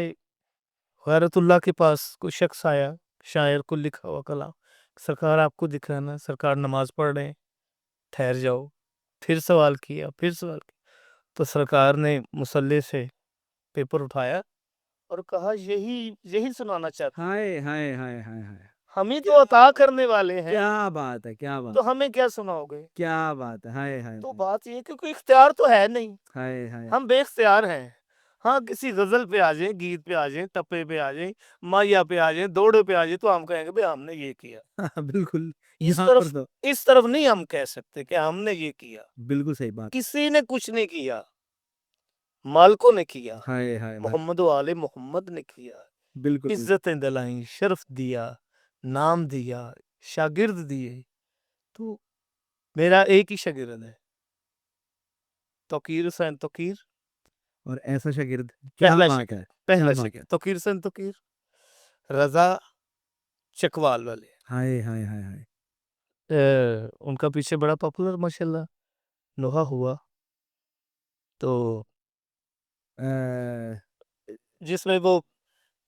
غیرت اللہ کے پاس کوئی شخص آیا, شاعر کو لکھا ہوا کلام, سرکار آپ کو دکھانا, سرکار نماز پڑھ رہے ہیں, ٹھہر جاؤ. پھر سوال کیا, تو سرکار نے مصلی سے پیپر اٹھایا اور کہا یہی سنانا چاہتا. ہائے ہائے ہائے ہائے ہائے, ہمیں تو عطا کرنے والے ہیں, کیا بات ہے, کیا بات, تو ہمیں کیا سناؤ گے, کیا بات ہے. ہائے ہائے, تو بات یہ کہ کوئی اختیار تو ہے نہیں, ہائے ہائے, ہم بے اختیار ہیں. ہاں کسی غزل پہ آ جائیں, گیت پہ آ جائیں, ٹپے پہ آ جائیں, مائیا پہ آ جائیں, دوڑے پہ آ جائیں, تو ہم کہیں گے بھئی ہم نے یہ کیا. بالکل اس طرف نہیں ہم کہہ سکتے کہ ہم نے یہ کیا. بالکل صحیح بات. کسی نے کچھ نہیں کیا, مالکوں نے کیا, ہائے ہائے, محمد و آل محمد نے کیا, بالکل عزتیں دلائیں, شرف دیا, نام دیا, شاگرد دیے. تو میرا ایک ہی شاگرد ہے, توقیر حسین توقیر, اور ایسا شاگرد پہلا بات ہے. پہلا شاگرد توقیر حسین توقیر, رضا چکوال والے. ہائے ہائے ہائے ہائے, ان کا پیچھے بڑا پاپولر ماشاءاللہ نوحہ ہوا, تو جس میں وہ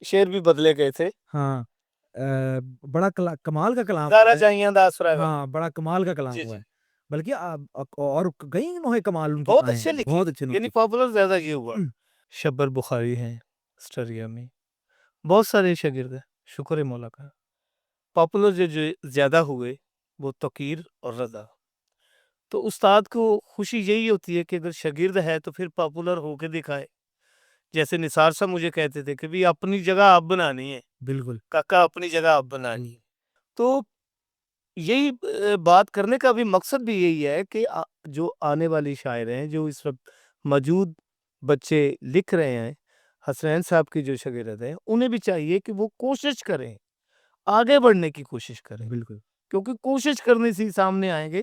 شعر بھی بدلے گئے تھے. ہاں, بڑا کمال کا کلام, ہاں بڑا کمال کا کلام ہوا ہے. بلکہ اور کئی نوحے کمال ان کے بہت آئے اچھے ہیں, لکھے, بہت اچھے یعنی پاپولر زیادہ یہ ہوا. شبر بخاری ہیں اسٹریا میں, بہت سارے شاگرد ہیں, شکر مولا کا. پاپولر جو زیادہ ہوئے وہ توقیر اور رضا. تو استاد کو خوشی یہی ہوتی ہے کہ اگر شاگرد ہے تو پھر پاپولر ہو کے دکھائے. جیسے نثار صاحب مجھے کہتے تھے کہ بھی اپنی جگہ آپ بنانی ہے, بالکل کاکا اپنی جگہ آپ بنانی ہے. تو یہی بات کرنے کا بھی مقصد بھی یہی ہے کہ جو آنے والی شاعر ہیں, جو اس وقت موجود بچے لکھ رہے ہیں, حسنین صاحب کی جو شاگرد ہیں, انہیں بھی چاہیے کہ وہ کوشش کریں, آگے بڑھنے کی کوشش کریں. بالکل, کیونکہ کوشش کرنے سے ہی سامنے آئیں گے,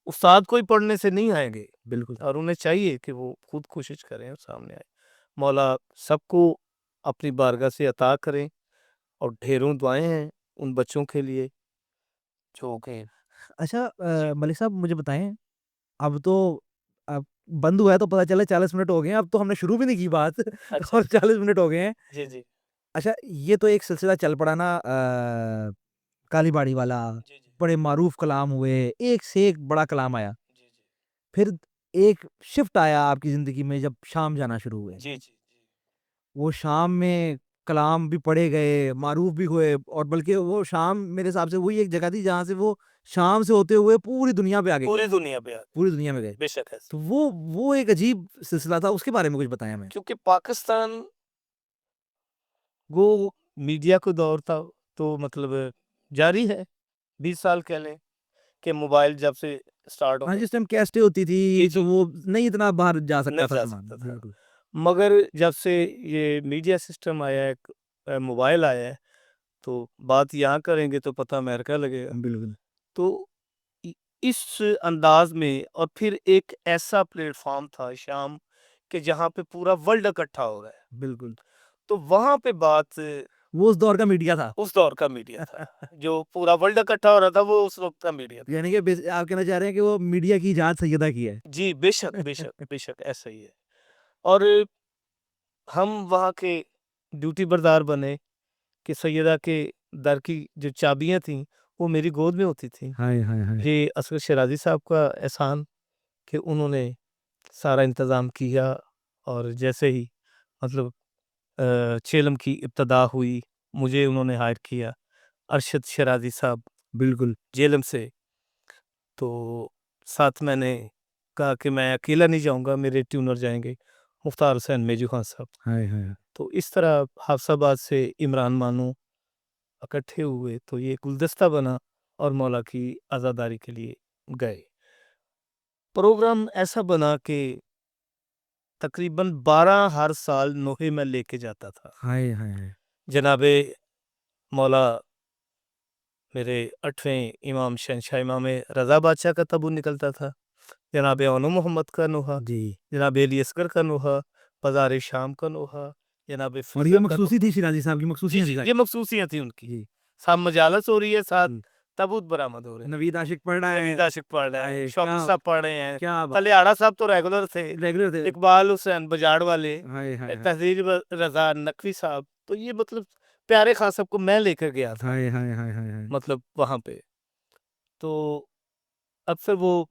استاد کوئی پڑھنے سے نہیں آئیں گے. بالکل, اور انہیں چاہیے کہ وہ خود کوشش کریں اور سامنے آئیں. مولا سب کو اپنی بارگاہ سے عطا کریں, اور ڈھیروں دعائیں ہیں ان بچوں کے لیے جو کہ. اچھا ملک صاحب مجھے بتائیں, اب تو بند ہوا ہے تو پتہ چلا 40 منٹ ہو گئے ہیں, اب تو ہم نے شروع بھی نہیں کی بات, اور 40 منٹ ہو گئے ہیں. جی جی. اچھا یہ تو ایک سلسلہ چل پڑا نا, کالی باڑی والا, بڑے معروف کلام ہوئے, ایک سے ایک بڑا کلام آیا. پھر ایک شفٹ آیا آپ کی زندگی میں جب شام جانا شروع ہوئے. جی جی. وہ شام میں کلام بھی پڑھے گئے, معروف بھی ہوئے, اور بلکہ وہ شام میرے حساب سے وہی ایک جگہ تھی جہاں سے وہ شام سے ہوتے ہوئے پوری دنیا پہ آگے, پوری دنیا پہ پوری دنیا میں گئے. بے شک ہے. تو وہ ایک عجیب سلسلہ تھا, اس کے بارے میں کچھ بتائیں ہمیں. کیونکہ پاکستان وہ میڈیا کو دور تھا تو مطلب جاری ہے 20 سال کہہ لیں کہ موبائل جب سے سٹارٹ ہو, جس ٹائم کیسٹیں ہوتی تھی تو وہ نہیں اتنا باہر جا سکتا تھا. مگر جب سے یہ میڈیا سسٹم آیا ہے, موبائل آیا ہے, تو بات یہاں کریں گے تو پتہ امریکہ لگے گا. بالکل. تو اس انداز میں, اور پھر ایک ایسا پلیٹ فارم تھا شام کہ جہاں پہ پورا ورلڈ اکٹھا ہو رہا ہے. بالکل. تو وہاں پہ بات, وہ اس دور کا میڈیا تھا, اس دور کا میڈیا تھا جو پورا ورلڈ اکٹھا ہو رہا تھا, وہ اس وقت کا میڈیا تھا. یعنی کہ آپ کہنا چاہ رہے ہیں کہ وہ میڈیا کی ایجاد سیدہ کی ہے. جی بے شک بے شک بے شک, ایسا ہی ہے. اور ہم وہاں کے ڈیوٹی بردار بنے کہ سیدہ کے در کی جو چابیاں تھیں وہ میری گود میں ہوتی تھیں. یہ اصغر شیرازی صاحب کا احسان کہ انہوں نے سارا انتظام کیا. اور جیسے ہی مطلب چیلم کی ابتدا ہوئی مجھے انہوں نے ہائر کیا ارشد شیرازی صاحب بالکل جیلم سے. تو ساتھ میں نے کہا کہ میں اکیلا نہیں جاؤں گا, میرے ٹیونر جائیں گے مختار حسین میجو خان صاحب. تو اس طرح حافظ آباد سے عمران مانو اکٹھے ہوئے تو یہ گلدستہ بنا اور مولا کی عزاداری کے لیے گئے. پروگرام ایسا بنا کہ تقریباً 12 ہر سال نوحے میں لے کے جاتا تھا. جناب مولا میرے 8ویں امام شہنشاہ امام رضا بادشاہ کا تبو نکلتا تھا, جناب اونو محمد کا نوحہ, جناب علی اصغر کا نوحہ, بازار شام کا نوحہ, جناب اور یہ مخصوصی تھی شیرازی صاحب کی مخصوصیاں تھی. یہ مخصوصیاں تھیں ان کی. ساتھ مجالس ہو رہی ہے, ساتھ تبوت برآمد ہو رہے ہیں, نوید عاشق پڑھ رہا ہے, نوید عاشق پڑھ رہے ہیں, شوقی صاحب پڑھ رہے ہیں, کیا تلیاڑا صاحب تو ریگولر تھے, تھے. اقبال حسین بجاڑ والے, تحریر رضا نقوی صاحب. تو یہ مطلب پیارے خان صاحب کو میں لے کر گیا تھا مطلب وہاں پہ. تو اکثر وہ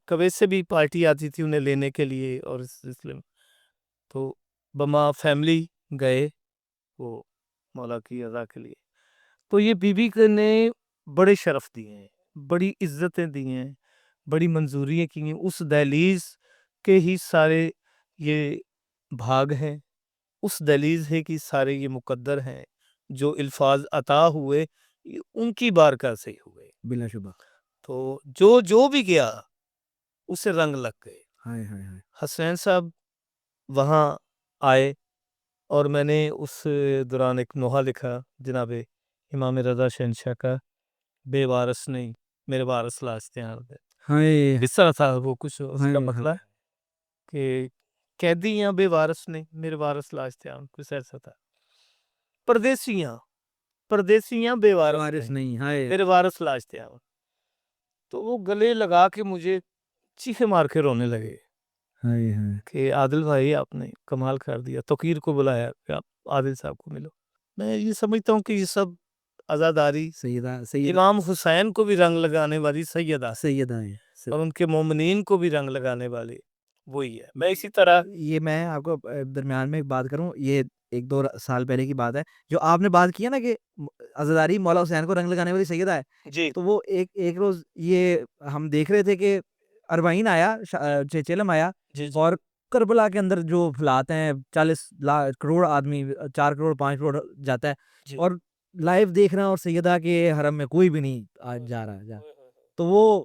کویت سے بھی پارٹی آتی تھی انہیں لینے کے لیے, اور اس سلسلے میں تو بما فیملی گئے وہ مولا کی رضا کے لیے. تو یہ بی بی نے بڑے شرف دیے ہیں, بڑی عزتیں دی ہیں, بڑی منظوریاں کی ہیں. اس دہلیز کے ہی سارے یہ بھاگ ہیں, اس دہلیز ہے کہ سارے یہ مقدر ہیں, جو الفاظ عطا ہوئے ان کی بارکاہ سے ہوئے بلا شبہ. تو جو بھی گیا اسے رنگ لگ گئے. حسین صاحب وہاں آئے اور میں نے اس دوران ایک نوحہ لکھا جناب امام رضا شہنشاہ کا, بے وارث نہیں میرے وارث لاستیاں. اس طرح تھا وہ کچھ اس کا مسئلہ کہ قیدیاں بے وارث نہیں میرے وارث لاستیاں, کچھ ایسا تھا. پردیسیاں بے وارث نہیں میرے وارث لاستیاں. تو وہ گلے لگا کے مجھے چیخے مار کے رونے لگے کہ عادل بھائی آپ نے کمال کر دیا. توقیر کو بلایا کہ آپ عادل صاحب کو ملو. میں یہ سمجھتا ہوں کہ یہ سب عزاداری امام حسین کو بھی رنگ لگانے والی سیدہ ہیں, اور ان کے مومنین کو بھی رنگ لگانے والے وہی ہے. میں اسی طرح یہ میں آپ کو درمیان میں ایک بات کروں, یہ 1-2 سال پہلے کی بات ہے جو آپ نے بات کی ہے نا کہ عزاداری مولا حسین کو رنگ لگانے والی سیدہ ہے. جی تو وہ ایک روز یہ ہم دیکھ رہے تھے کہ اربعین آیا, چیلم آیا, اور کربلا کے اندر جو حالات ہیں 40 کروڑ آدمی, 4 کروڑ 5 کروڑ جاتا ہے, اور لائیو دیکھ رہے ہیں اور سیدہ کے حرم میں کوئی بھی نہیں آج جا رہا. تو وہ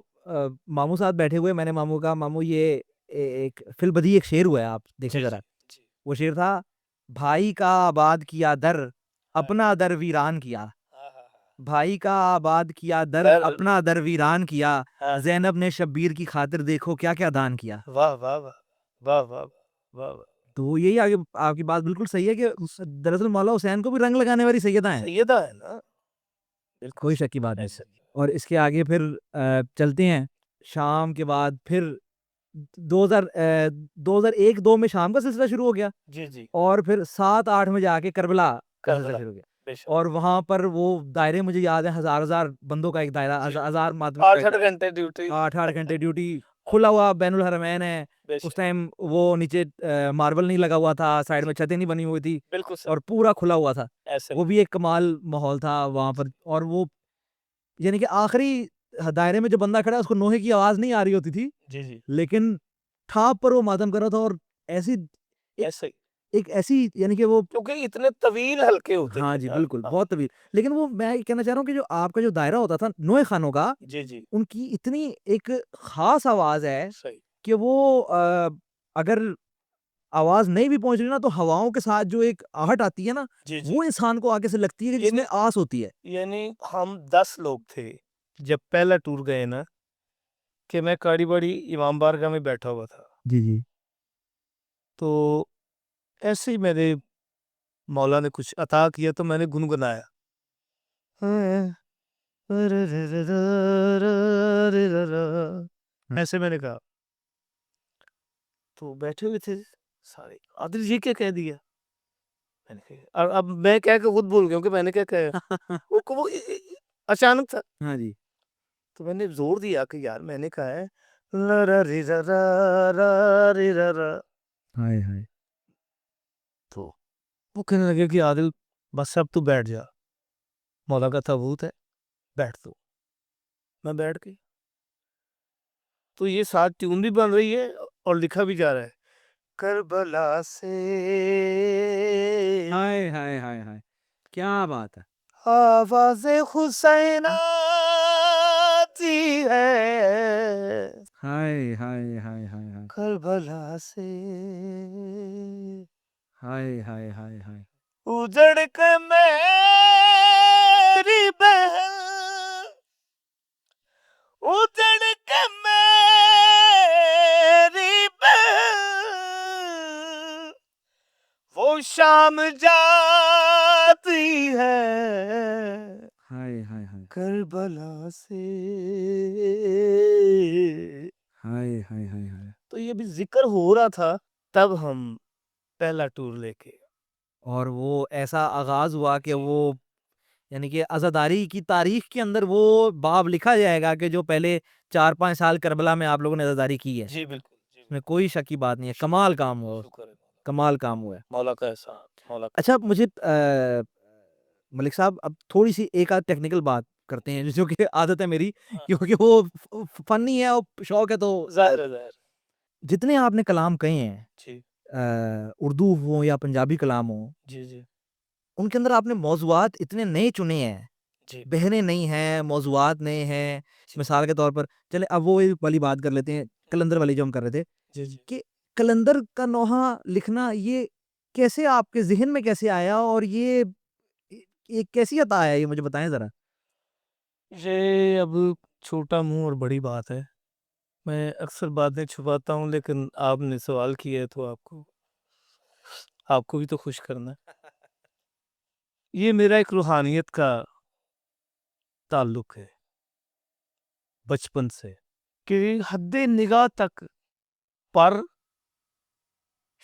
ماموں ساتھ بیٹھے ہوئے, میں نے ماموں کہا ماموں یہ ایک فی البدی ایک شعر ہوا ہے, آپ دیکھیں ذرا. وہ شعر تھا, بھائی کا آباد کیا در اپنا در ویران کیا, بھائی کا آباد کیا در اپنا در ویران کیا, زینب نے شبیر کی خاطر دیکھو کیا کیا دان کیا. واہ واہ واہ واہ واہ واہ. تو یہی آگے آپ کی بات بالکل صحیح ہے کہ دراصل مولا حسین کو بھی رنگ لگانے والی سیدہ ہیں, سیدہ ہے نا, کوئی شک کی بات نہیں. اور اس کے آگے پھر چلتے ہیں شام کے بعد, پھر 2001-2 میں شام کا سلسلہ شروع ہو گیا, اور پھر 7-8 میں جا کے کربلا کا سلسلہ شروع ہو گیا. اور وہاں پر وہ دائرے مجھے یاد ہے, ہزار بندوں کا ایک دائرہ, 1000 ماتم, 8 گھنٹے ڈیوٹی, کھلا ہوا بین الحرمین ہے. اس ٹائم وہ نیچے ماربل نہیں لگا ہوا تھا, سائڈ میں چھتیں نہیں بنی ہوئی تھی, اور پورا کھلا ہوا تھا. وہ بھی ایک کمال ماحول تھا وہاں پر. اور وہ یعنی کہ آخری دائرے میں جو بندہ کھڑا ہے اس کو نوحے کی آواز نہیں آ رہی ہوتی تھی, لیکن ٹھاپ پر وہ ماتم کر رہا تھا. اور ایسی ایک ایسی یعنی کہ وہ کیونکہ اتنے طویل حلقے ہوتے ہیں. ہاں جی بالکل, بہت طویل. لیکن وہ میں کہنا چاہ رہا ہوں کہ جو آپ کا جو دائرہ ہوتا تھا نوحے خانوں کا, ان کی اتنی ایک خاص آواز ہے کہ وہ اگر آواز نہیں بھی پہنچ رہی نا, تو ہواؤں کے ساتھ جو ایک آہٹ آتی ہے نا, وہ انسان کو آگے سے لگتی ہے کہ جس میں آس ہوتی ہے. یعنی ہم 10 لوگ تھے جب پہلا ٹور گئے نا, کہ میں کاڑی بڑی امام بارگاہ میں بیٹھا ہوا تھا. تو ایسے ہی میرے مولا نے کچھ عطا کیا تو میں نے گنگنایا, ایسے میں نے کہا. تو بیٹھے ہوئے تھے سارے عادل یہ کیا کہہ دیا، میں نے کہا اور اب میں کہہ کے خود بھول گیا کہ میں نے کیا کہا، وہ اچانک تھا، ہاں جی، تو میں نے زور دیا کہ یار میں نے کہا ہے لا را ری را را را ری را را، ہائے ہائے، تو وہ کہنے لگے کہ عادل بس اب تو بیٹھ جا، مولا کا تابوت ہے بیٹھ تو، میں بیٹھ گئی، تو یہ ساتھ ٹیون بھی بن رہی ہے اور لکھا بھی جا رہا ہے کربلا سے ہائے ہائے ہائے ہائے، کیا بات ہے، آواز حسین آتی ہے ہائے ہائے ہائے ہائے ہائے، کربلا سے ہائے ہائے ہائے ہائے، اجڑ کے میری بہن، اجڑ کے میری بہن، وہ شام جاتی ہے ہائے ہائے ہائے، کربلا سے، ہائے ہائے ہائے ہائے، تو یہ بھی ذکر ہو رہا تھا تب ہم پہلا ٹور لے کے، اور وہ ایسا آغاز ہوا کہ وہ یعنی کہ عزاداری کی تاریخ کے اندر وہ باب لکھا جائے گا کہ جو پہلے 4-5 سال کربلا میں آپ لوگوں نے عزاداری کی ہے، جی بالکل، اس میں کوئی شک کی بات نہیں ہے، کمال کام ہوا، شکر ہے کمال کام ہوا ہے۔ مولا کا احسان، مولا کا اچھا مجھے ملک صاحب اب تھوڑی سی ایک آدھ ٹیکنیکل بات کرتے ہیں جو کہ عادت ہے میری، کیونکہ وہ فنی ہے اور شوق ہے، تو ظاہر ہے، ظاہر ہے، جتنے آپ نے کلام کہے ہیں جی اردو ہوں یا پنجابی کلام ہوں، جی جی ان کے اندر آپ نے موضوعات اتنے نئے چنے ہیں، جی بہنے نہیں ہیں، موضوعات نئے ہیں، مثال کے طور پر چلے اب وہ والی بات کر لیتے ہیں، کلندر والی جو ہم کر رہے تھے جی جی کہ کلندر کا نوحہ لکھنا یہ کیسے آپ کے ذہن میں کیسے آیا، اور یہ کیسی عطا آیا، یہ مجھے بتائیں ذرا۔ یہ اب چھوٹا منہ اور بڑی بات ہے، میں اکثر باتیں چھپاتا ہوں، لیکن آپ نے سوال کیا ہے تو آپ کو بھی تو خوش کرنا ہے۔ یہ میرا ایک روحانیت کا تعلق ہے بچپن سے، کہ حد نگاہ تک پر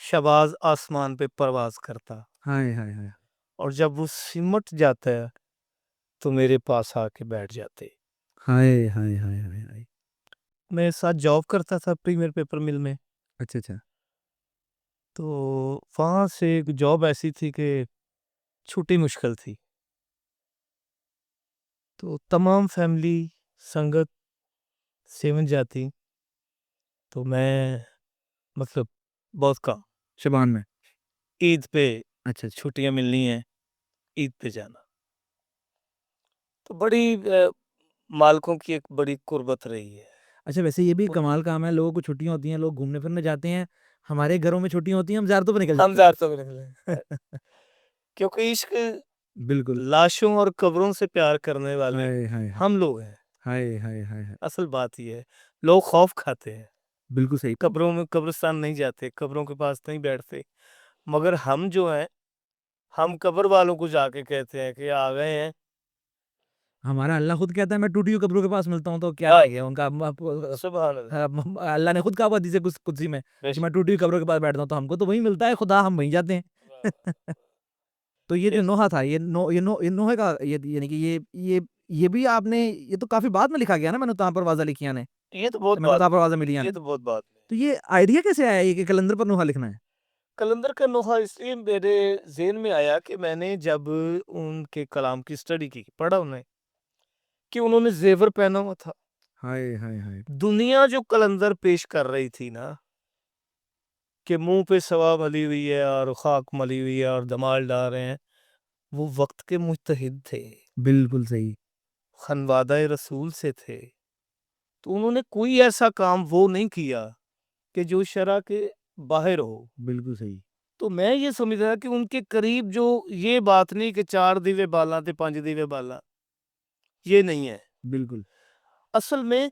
شباز آسمان پہ پرواز کرتا، ہائے ہائے ہائے، اور جب وہ سمٹ جاتا ہے تو میرے پاس آ کے بیٹھ جاتے۔ ہائے ہائے ہائے ہائے ہائے، میں ساتھ جاب کرتا تھا پریمیئر پیپر مل میں، اچھا اچھا، تو وہاں سے ایک جاب ایسی تھی کہ چھٹی مشکل تھی، تو تمام فیملی سنگت سیون جاتی، تو میں مطلب بہت کام شبان میں، عید پہ اچھا اچھا، چھٹیاں ملنی ہیں، عید پہ جانا، تو بڑی مالکوں کی ایک بڑی قربت رہی ہے۔ اچھا ویسے یہ بھی کمال کام ہے، لوگوں کو چھٹیاں ہوتی ہیں، لوگ گھومنے پھرنے جاتے ہیں، ہمارے گھروں میں چھٹیاں ہوتی ہیں، ہم زیارتوں پہ نکل ہم زیارتوں میں نکلے کیونکہ عشق بالکل، لاشوں اور قبروں سے پیار کرنے والے ہائے ہائے ہم لوگ ہیں۔ ہائے ہائے ہائے ہائے، اصل بات یہ ہے، لوگ خوف کھاتے ہیں، بالکل صحیح، قبروں میں قبرستان نہیں جاتے، قبروں کے پاس نہیں بیٹھتے، مگر ہم جو ہیں ہم قبر والوں کو جا کے کہتے ہیں کہ آ گئے ہیں۔ ہمارا اللہ خود کہتا ہے میں ٹوٹی ہوئی قبروں کے پاس ملتا ہوں، تو کیا ہے ان کا سبحان اللہ، اللہ نے خود کہا ہوا حدیث قدسی میں بے کہ میں شک، ٹوٹی ہوئی قبروں کے پاس بیٹھتا ہوں، تو ہم کو تو وہی ملتا ہے خدا، ہم وہیں جاتے ہیں۔ تو یہ جو نوحہ تھا، یہ نوحے کا یعنی کہ یہ بھی آپ نے، یہ تو کافی بعد میں لکھا گیا نا، میں نے تہاں پر واضح لکھیاں نے، یہ تو بہت میں نے بات تہاں پر واضح ملیاں نے، یہ تو بہت بات تو یہ آئیڈیا کیسے آیا یہ کہ کلندر پر نوحہ لکھنا ہے؟ کلندر کا نوحہ اس لیے میرے ذہن میں آیا کہ میں نے جب ان کے کلام کی سٹڈی کی، پڑھا انہیں کہ انہوں نے زیور پہنا ہوا تھا، ہائے ہائے ہائے، دنیا جو کلندر پیش کر رہی تھی نا کہ منہ پہ سوا ملی ہوئی ہے اور خاک ملی ہوئی ہے اور دمال ڈال رہے ہیں، وہ وقت کے مجتہد تھے، بالکل صحیح، خانوادہ رسول سے تھے، تو انہوں نے کوئی ایسا کام وہ نہیں کیا کہ جو شرع کے باہر ہو۔ بالکل صحیح، تو میں یہ سمجھ رہا کہ ان کے قریب جو یہ بات نہیں کہ 4 دیوے بالا تے 5 دیوے بالا، یہ نہیں ہے، بالکل، اصل میں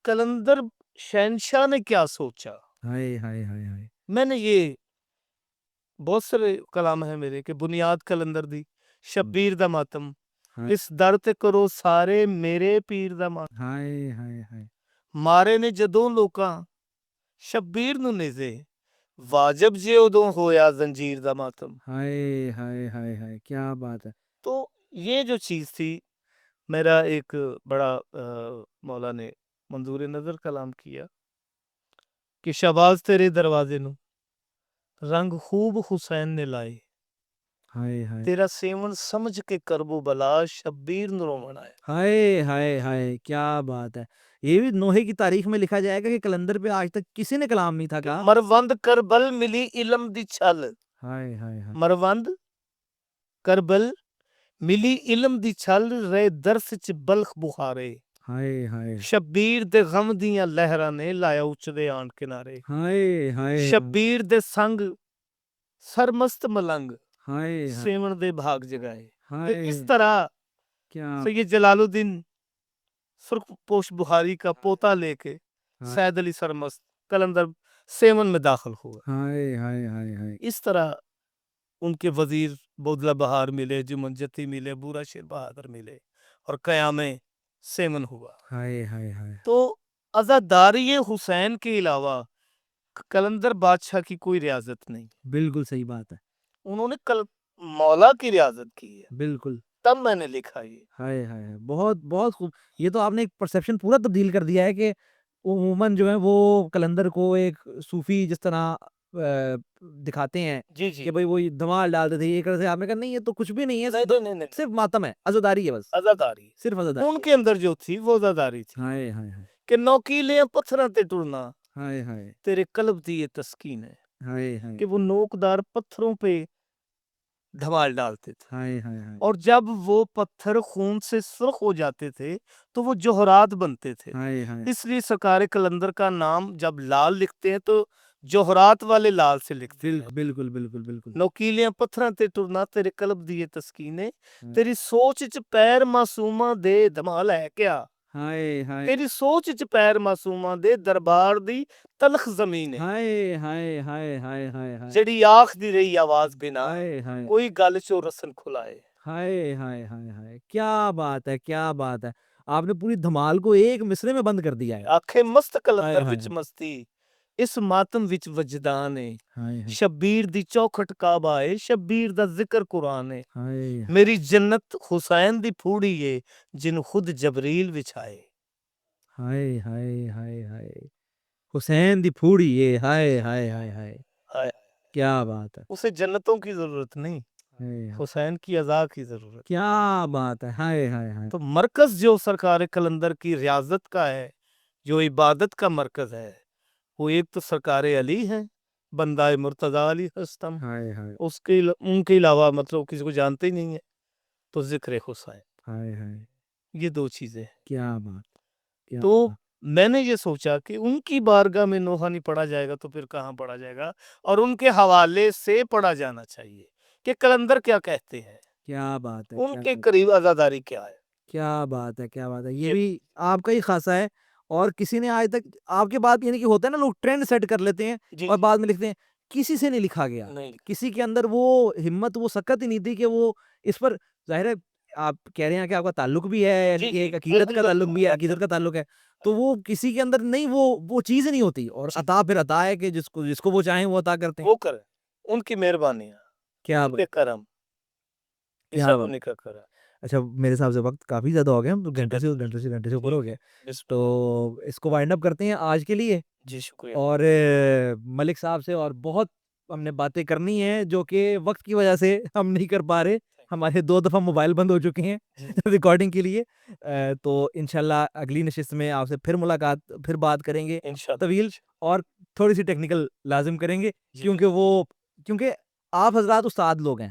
کلندر شہنشاہ نے کیا سوچا۔ ہائے ہائے ہائے ہائے، میں نے یہ بہت سارے کلام ہیں میرے کہ بنیاد کلندر دی، شبیر دا ماتم، ہائے اس در تے کرو سارے میرے پیر دا ماتم، ہائے ہائے ہائے، مارے نے جدوں لوکاں شبیر نو نیزے، واجب جے ادوں ہویا زنجیر دا ماتم. ہائے ہائے ہائے ہائے کیا بات ہے. تو یہ جو چیز تھی، میرا ایک بڑا مولا نے منظور نظر کلام کیا کہ شہباز تیرے دروازے نو رنگ خوب حسین نے لائے، ہائے ہائے تیرا سیون سمجھ کے کربو بلا شبیر نرو منائے. ہائے ہائے ہائے کیا بات ہے. یہ بھی نوحے کی تاریخ میں لکھا جائے گا کہ کلندر پہ آج تک کسی نے کلام نہیں تھا کہا. مروند کربل ملی علم دی چھل. ہائے ہائے ہائے مروند کربل ملی علم دی چھل، رے درس چ بلخ بخارے. ہائے ہائے شبیر دے غم دیاں لہراں نے لایا اچھدے آن کنارے. ہائے ہائے شبیر دے سنگ سرمست ملنگ ہائے سیون دے بھاگ جگائے. تو ہائے اس طرح کیا سید جلال الدین سرخ پوش بخاری کا پوتا لے کے سید علی سرمست کلندر سیون میں داخل ہوا. ہائے ہائے ہائے ہائے اس طرح ان کے وزیر بودلہ بہار ملے، جمن جتی ملے، بورا شیر بہادر ملے اور قیام سیون ہوا. ہائے ہائے ہائے تو عزاداری حسین کے علاوہ کلندر بادشاہ کی کوئی ریاضت نہیں. بالکل صحیح بات ہے. انہوں نے مولا کی ریاضت کی ہے، بالکل. تب میں نے لکھا یہ. ہائے ہائے بہت بہت خوب. یہ تو آپ نے ایک پرسیپشن پورا تبدیل کر دیا ہے کہ عموماً جو ہے وہ کلندر کو ایک صوفی جس طرح دکھاتے ہیں جی جی کہ بھائی وہ دھمال ڈالتے تھے، ایک طرح سے آپ نے کہا نہیں یہ تو کچھ بھی نہیں ہے، نہیں، صرف ماتم ہے، عزاداری ہے، بس عزاداری. صرف عزاداری. ان کے اندر جو تھی وہ عزاداری تھی ہائے ہائے ہائے کہ نوکیلے پتھراں تے ٹرنا ہائے ہائے تیرے قلب دی یہ تسکین ہے. ہائے ہائے کہ وہ نوکدار پتھروں پہ دھمال ڈالتے تھے، ہائے ہائے ہائے اور جب وہ پتھر خون سے سرخ ہو جاتے تھے تو وہ جوہرات بنتے تھے. ہائے ہائے اس لیے سرکار کلندر کا نام جب لال لکھتے ہیں تو جوہرات والے لال سے لکھتے ہیں. بالکل بالکل بالکل. نوکیلیاں پتھراں تے ٹرنا تیرے قلب دی یہ تسکین ہے. تیری سوچ چ پیر معصوماں دے دھمال ہے کیا. ہائے ہائے تیری سوچ چ پیر معصوماں دے دربار دی تلخ زمین ہے. ہائے ہائے ہائے ہائے ہائے ہائے جڑی آخ دی رہی آواز بنا ہائے ہائے کوئی گل چو رسن کھلائے. ہائے ہائے ہائے ہائے کیا بات ہے کیا بات ہے. آپ نے پوری دھمال کو ایک مصرے میں بند کر دیا ہے. آکھے مست ہائے کلندر ہائے وچ مستی اس ماتم وچ وجدان ہے. ہائے ہائے شبیر دی چوکھٹ کعبہ ہے، شبیر دا ذکر قرآن ہے. ہائے میری جنت حسین دی پھوڑی ہے جن خود جبریل وچھائے. ہائے ہائے ہائے ہائے حسین دی پھوڑی یہ ہائے ہائے ہائے ہائے ہائے، کیا بات ہے. اسے جنتوں کی ضرورت نہیں، ہائے ہائے، حسین کی عزا کی ضرورت. کیا بات ہے. ہائے ہائے ہائے تو مرکز جو سرکار کلندر کی ریاضت کا ہے، جو عبادت کا مرکز ہے، وہ ایک تو سرکار علی ہے، بندہ مرتضیٰ علی ہستم. ہائے ہائے ان کے علاوہ مطلب کسی کو جانتے ہی نہیں ہے. تو ذکر حسین، ہائے ہائے یہ دو چیزیں. کیا بات کیا تو بات. میں نے یہ سوچا کہ ان کی بارگاہ میں نوحہ نہیں پڑھا جائے گا تو پھر کہاں پڑھا جائے گا، اور ان کے حوالے سے پڑھا جانا چاہیے کہ کلندر کیا کہتے ہیں، کیا بات ہے ان کے قریب عزاداری کیا ہے. کیا بات ہے کیا بات ہے. یہ بھی آپ کا ہی خاصہ ہے، اور کسی نے آج تک آپ کے بعد یعنی کہ ہوتا ہے نا لوگ ٹرینڈ سیٹ کر لیتے ہیں جی اور بعد میں لکھتے ہیں، کسی سے نہیں لکھا گیا. نہیں، کسی کے اندر وہ ہمت وہ سکت ہی نہیں تھی کہ وہ اس پر ظاہر ہے آپ کہہ رہے ہیں کہ آپ کا تعلق بھی ہے، جی، جی، ایک عقیدت کا تعلق بھی ہے، بالکل. عقیدت کا تعلق ہے، تو وہ کسی کے اندر نہیں وہ چیز نہیں ہوتی. اور عطا پھر عطا ہے کہ جس کو وہ چاہیں وہ عطا کرتے ہیں. وہ کرے ان کی مہربانی، کیا ان کے کرم، یہ کیا سب بات. انہیں کا کرم. اچھا میرے حساب سے وقت کافی زیادہ ہو گیا، ہم جی، گھنٹے سے اوپر ہو گیا، بسم تو اس کو وائنڈ اپ کرتے ہیں آج کے لیے. جی شکریہ. اور ملک صاحب سے اور بہت ہم نے باتیں کرنی ہیں جو کہ وقت کی وجہ سے ہم نہیں کر پا رہے. ہمارے 2 دفعہ موبائل بند ہو چکے ہیں ریکارڈنگ کے لیے. تو انشاءاللہ اگلی نشست میں آپ سے پھر ملاقات، پھر بات کریں گے طویل، اور تھوڑی سی ٹیکنیکل لازم کریں گے کیونکہ آپ حضرات استاد لوگ ہیں.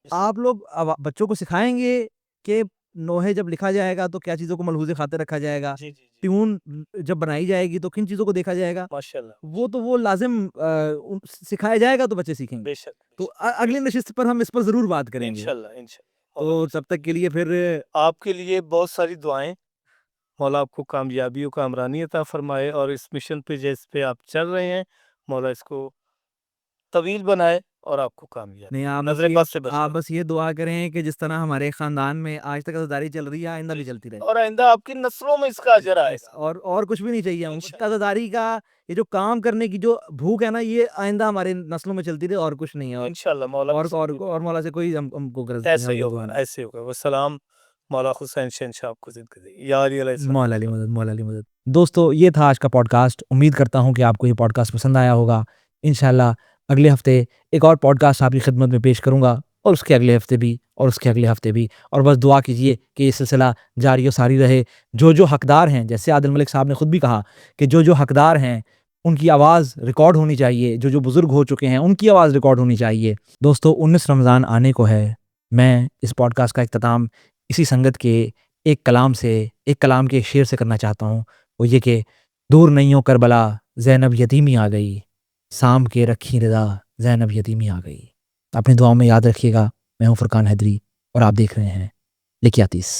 آپ لوگ بچوں کو سکھائیں گے کہ نوحے جب لکھا جائے گا تو کیا چیزوں کو ملحوظ خاطر رکھا جائے گا، ٹیون جب بنائی جائے گی تو کن چیزوں کو دیکھا جائے گا، وہ لازم سکھایا جائے گا تو بچے سیکھیں گے. تو اگلی نشست پر ہم اس پر ضرور بات کریں گے. تو تب تک کے لیے پھر آپ کے لیے بہت ساری دعائیں. مولا آپ کو کامیابی و کامرانی عطا فرمائے، اور اس مشن پہ جس پہ آپ چل رہے ہیں مولا اس کو طویل بنائے اور آپ کو کامیابی نہیں آپ نظر بد سے بچنا. آپ بس یہ دعا کریں کہ جس طرح ہمارے خاندان میں آج تک عزاداری چل رہی ہے آئندہ بھی چلتی رہے، اور آئندہ آپ کی نسلوں میں اس کا اجر آئے گا. اور کچھ بھی نہیں چاہیے ہم انشاءاللہ. عزاداری کا یہ جو کام کرنے کی جو بھوک ہے نا یہ آئندہ ہمارے نسلوں میں چلتی رہے اور کچھ نہیں ہے. انشاءاللہ مولا اور مولا سے کوئی ہم کو غرض ایسے ہی ہوگا ایسے ہوگا. والسلام مولا حسین شہنشاہ آپ کو زندگی دے. یا علی علیہ السلام. مولا علی مدد، مولا علی مدد. دوستو یہ تھا آج کا پوڈ کاسٹ. امید کرتا ہوں کہ آپ کو یہ پوڈ کاسٹ پسند آیا ہوگا. انشاءاللہ اگلے ہفتے ایک اور پوڈ کاسٹ آپ کی خدمت میں پیش کروں گا، اور اس کے اگلے ہفتے بھی، اور اس کے اگلے ہفتے بھی. اور بس دعا کیجئے کہ یہ سلسلہ جاری و ساری رہے. جو حقدار ہیں، جیسے عادل ملک صاحب نے خود بھی کہا کہ جو حقدار ہیں ان کی آواز ریکارڈ ہونی چاہیے، جو بزرگ ہو چکے ہیں ان کی آواز ریکارڈ ہونی چاہیے. دوستو 19 رمضان آنے کو ہے. میں اس پوڈ کاسٹ کا اختتام اسی سنگت کے ایک کلام کے ایک شعر سے کرنا چاہتا ہوں. وہ یہ کہ دور نہیں ہو کربلا زینب یتیمی آ گئی، سام کے رکھی رضا زینب یتیمی آ گئی. اپنی دعاؤں میں یاد رکھیے گا. میں ہوں فرقان حیدری اور آپ دیکھ رہے ہیں لکھیاتیس.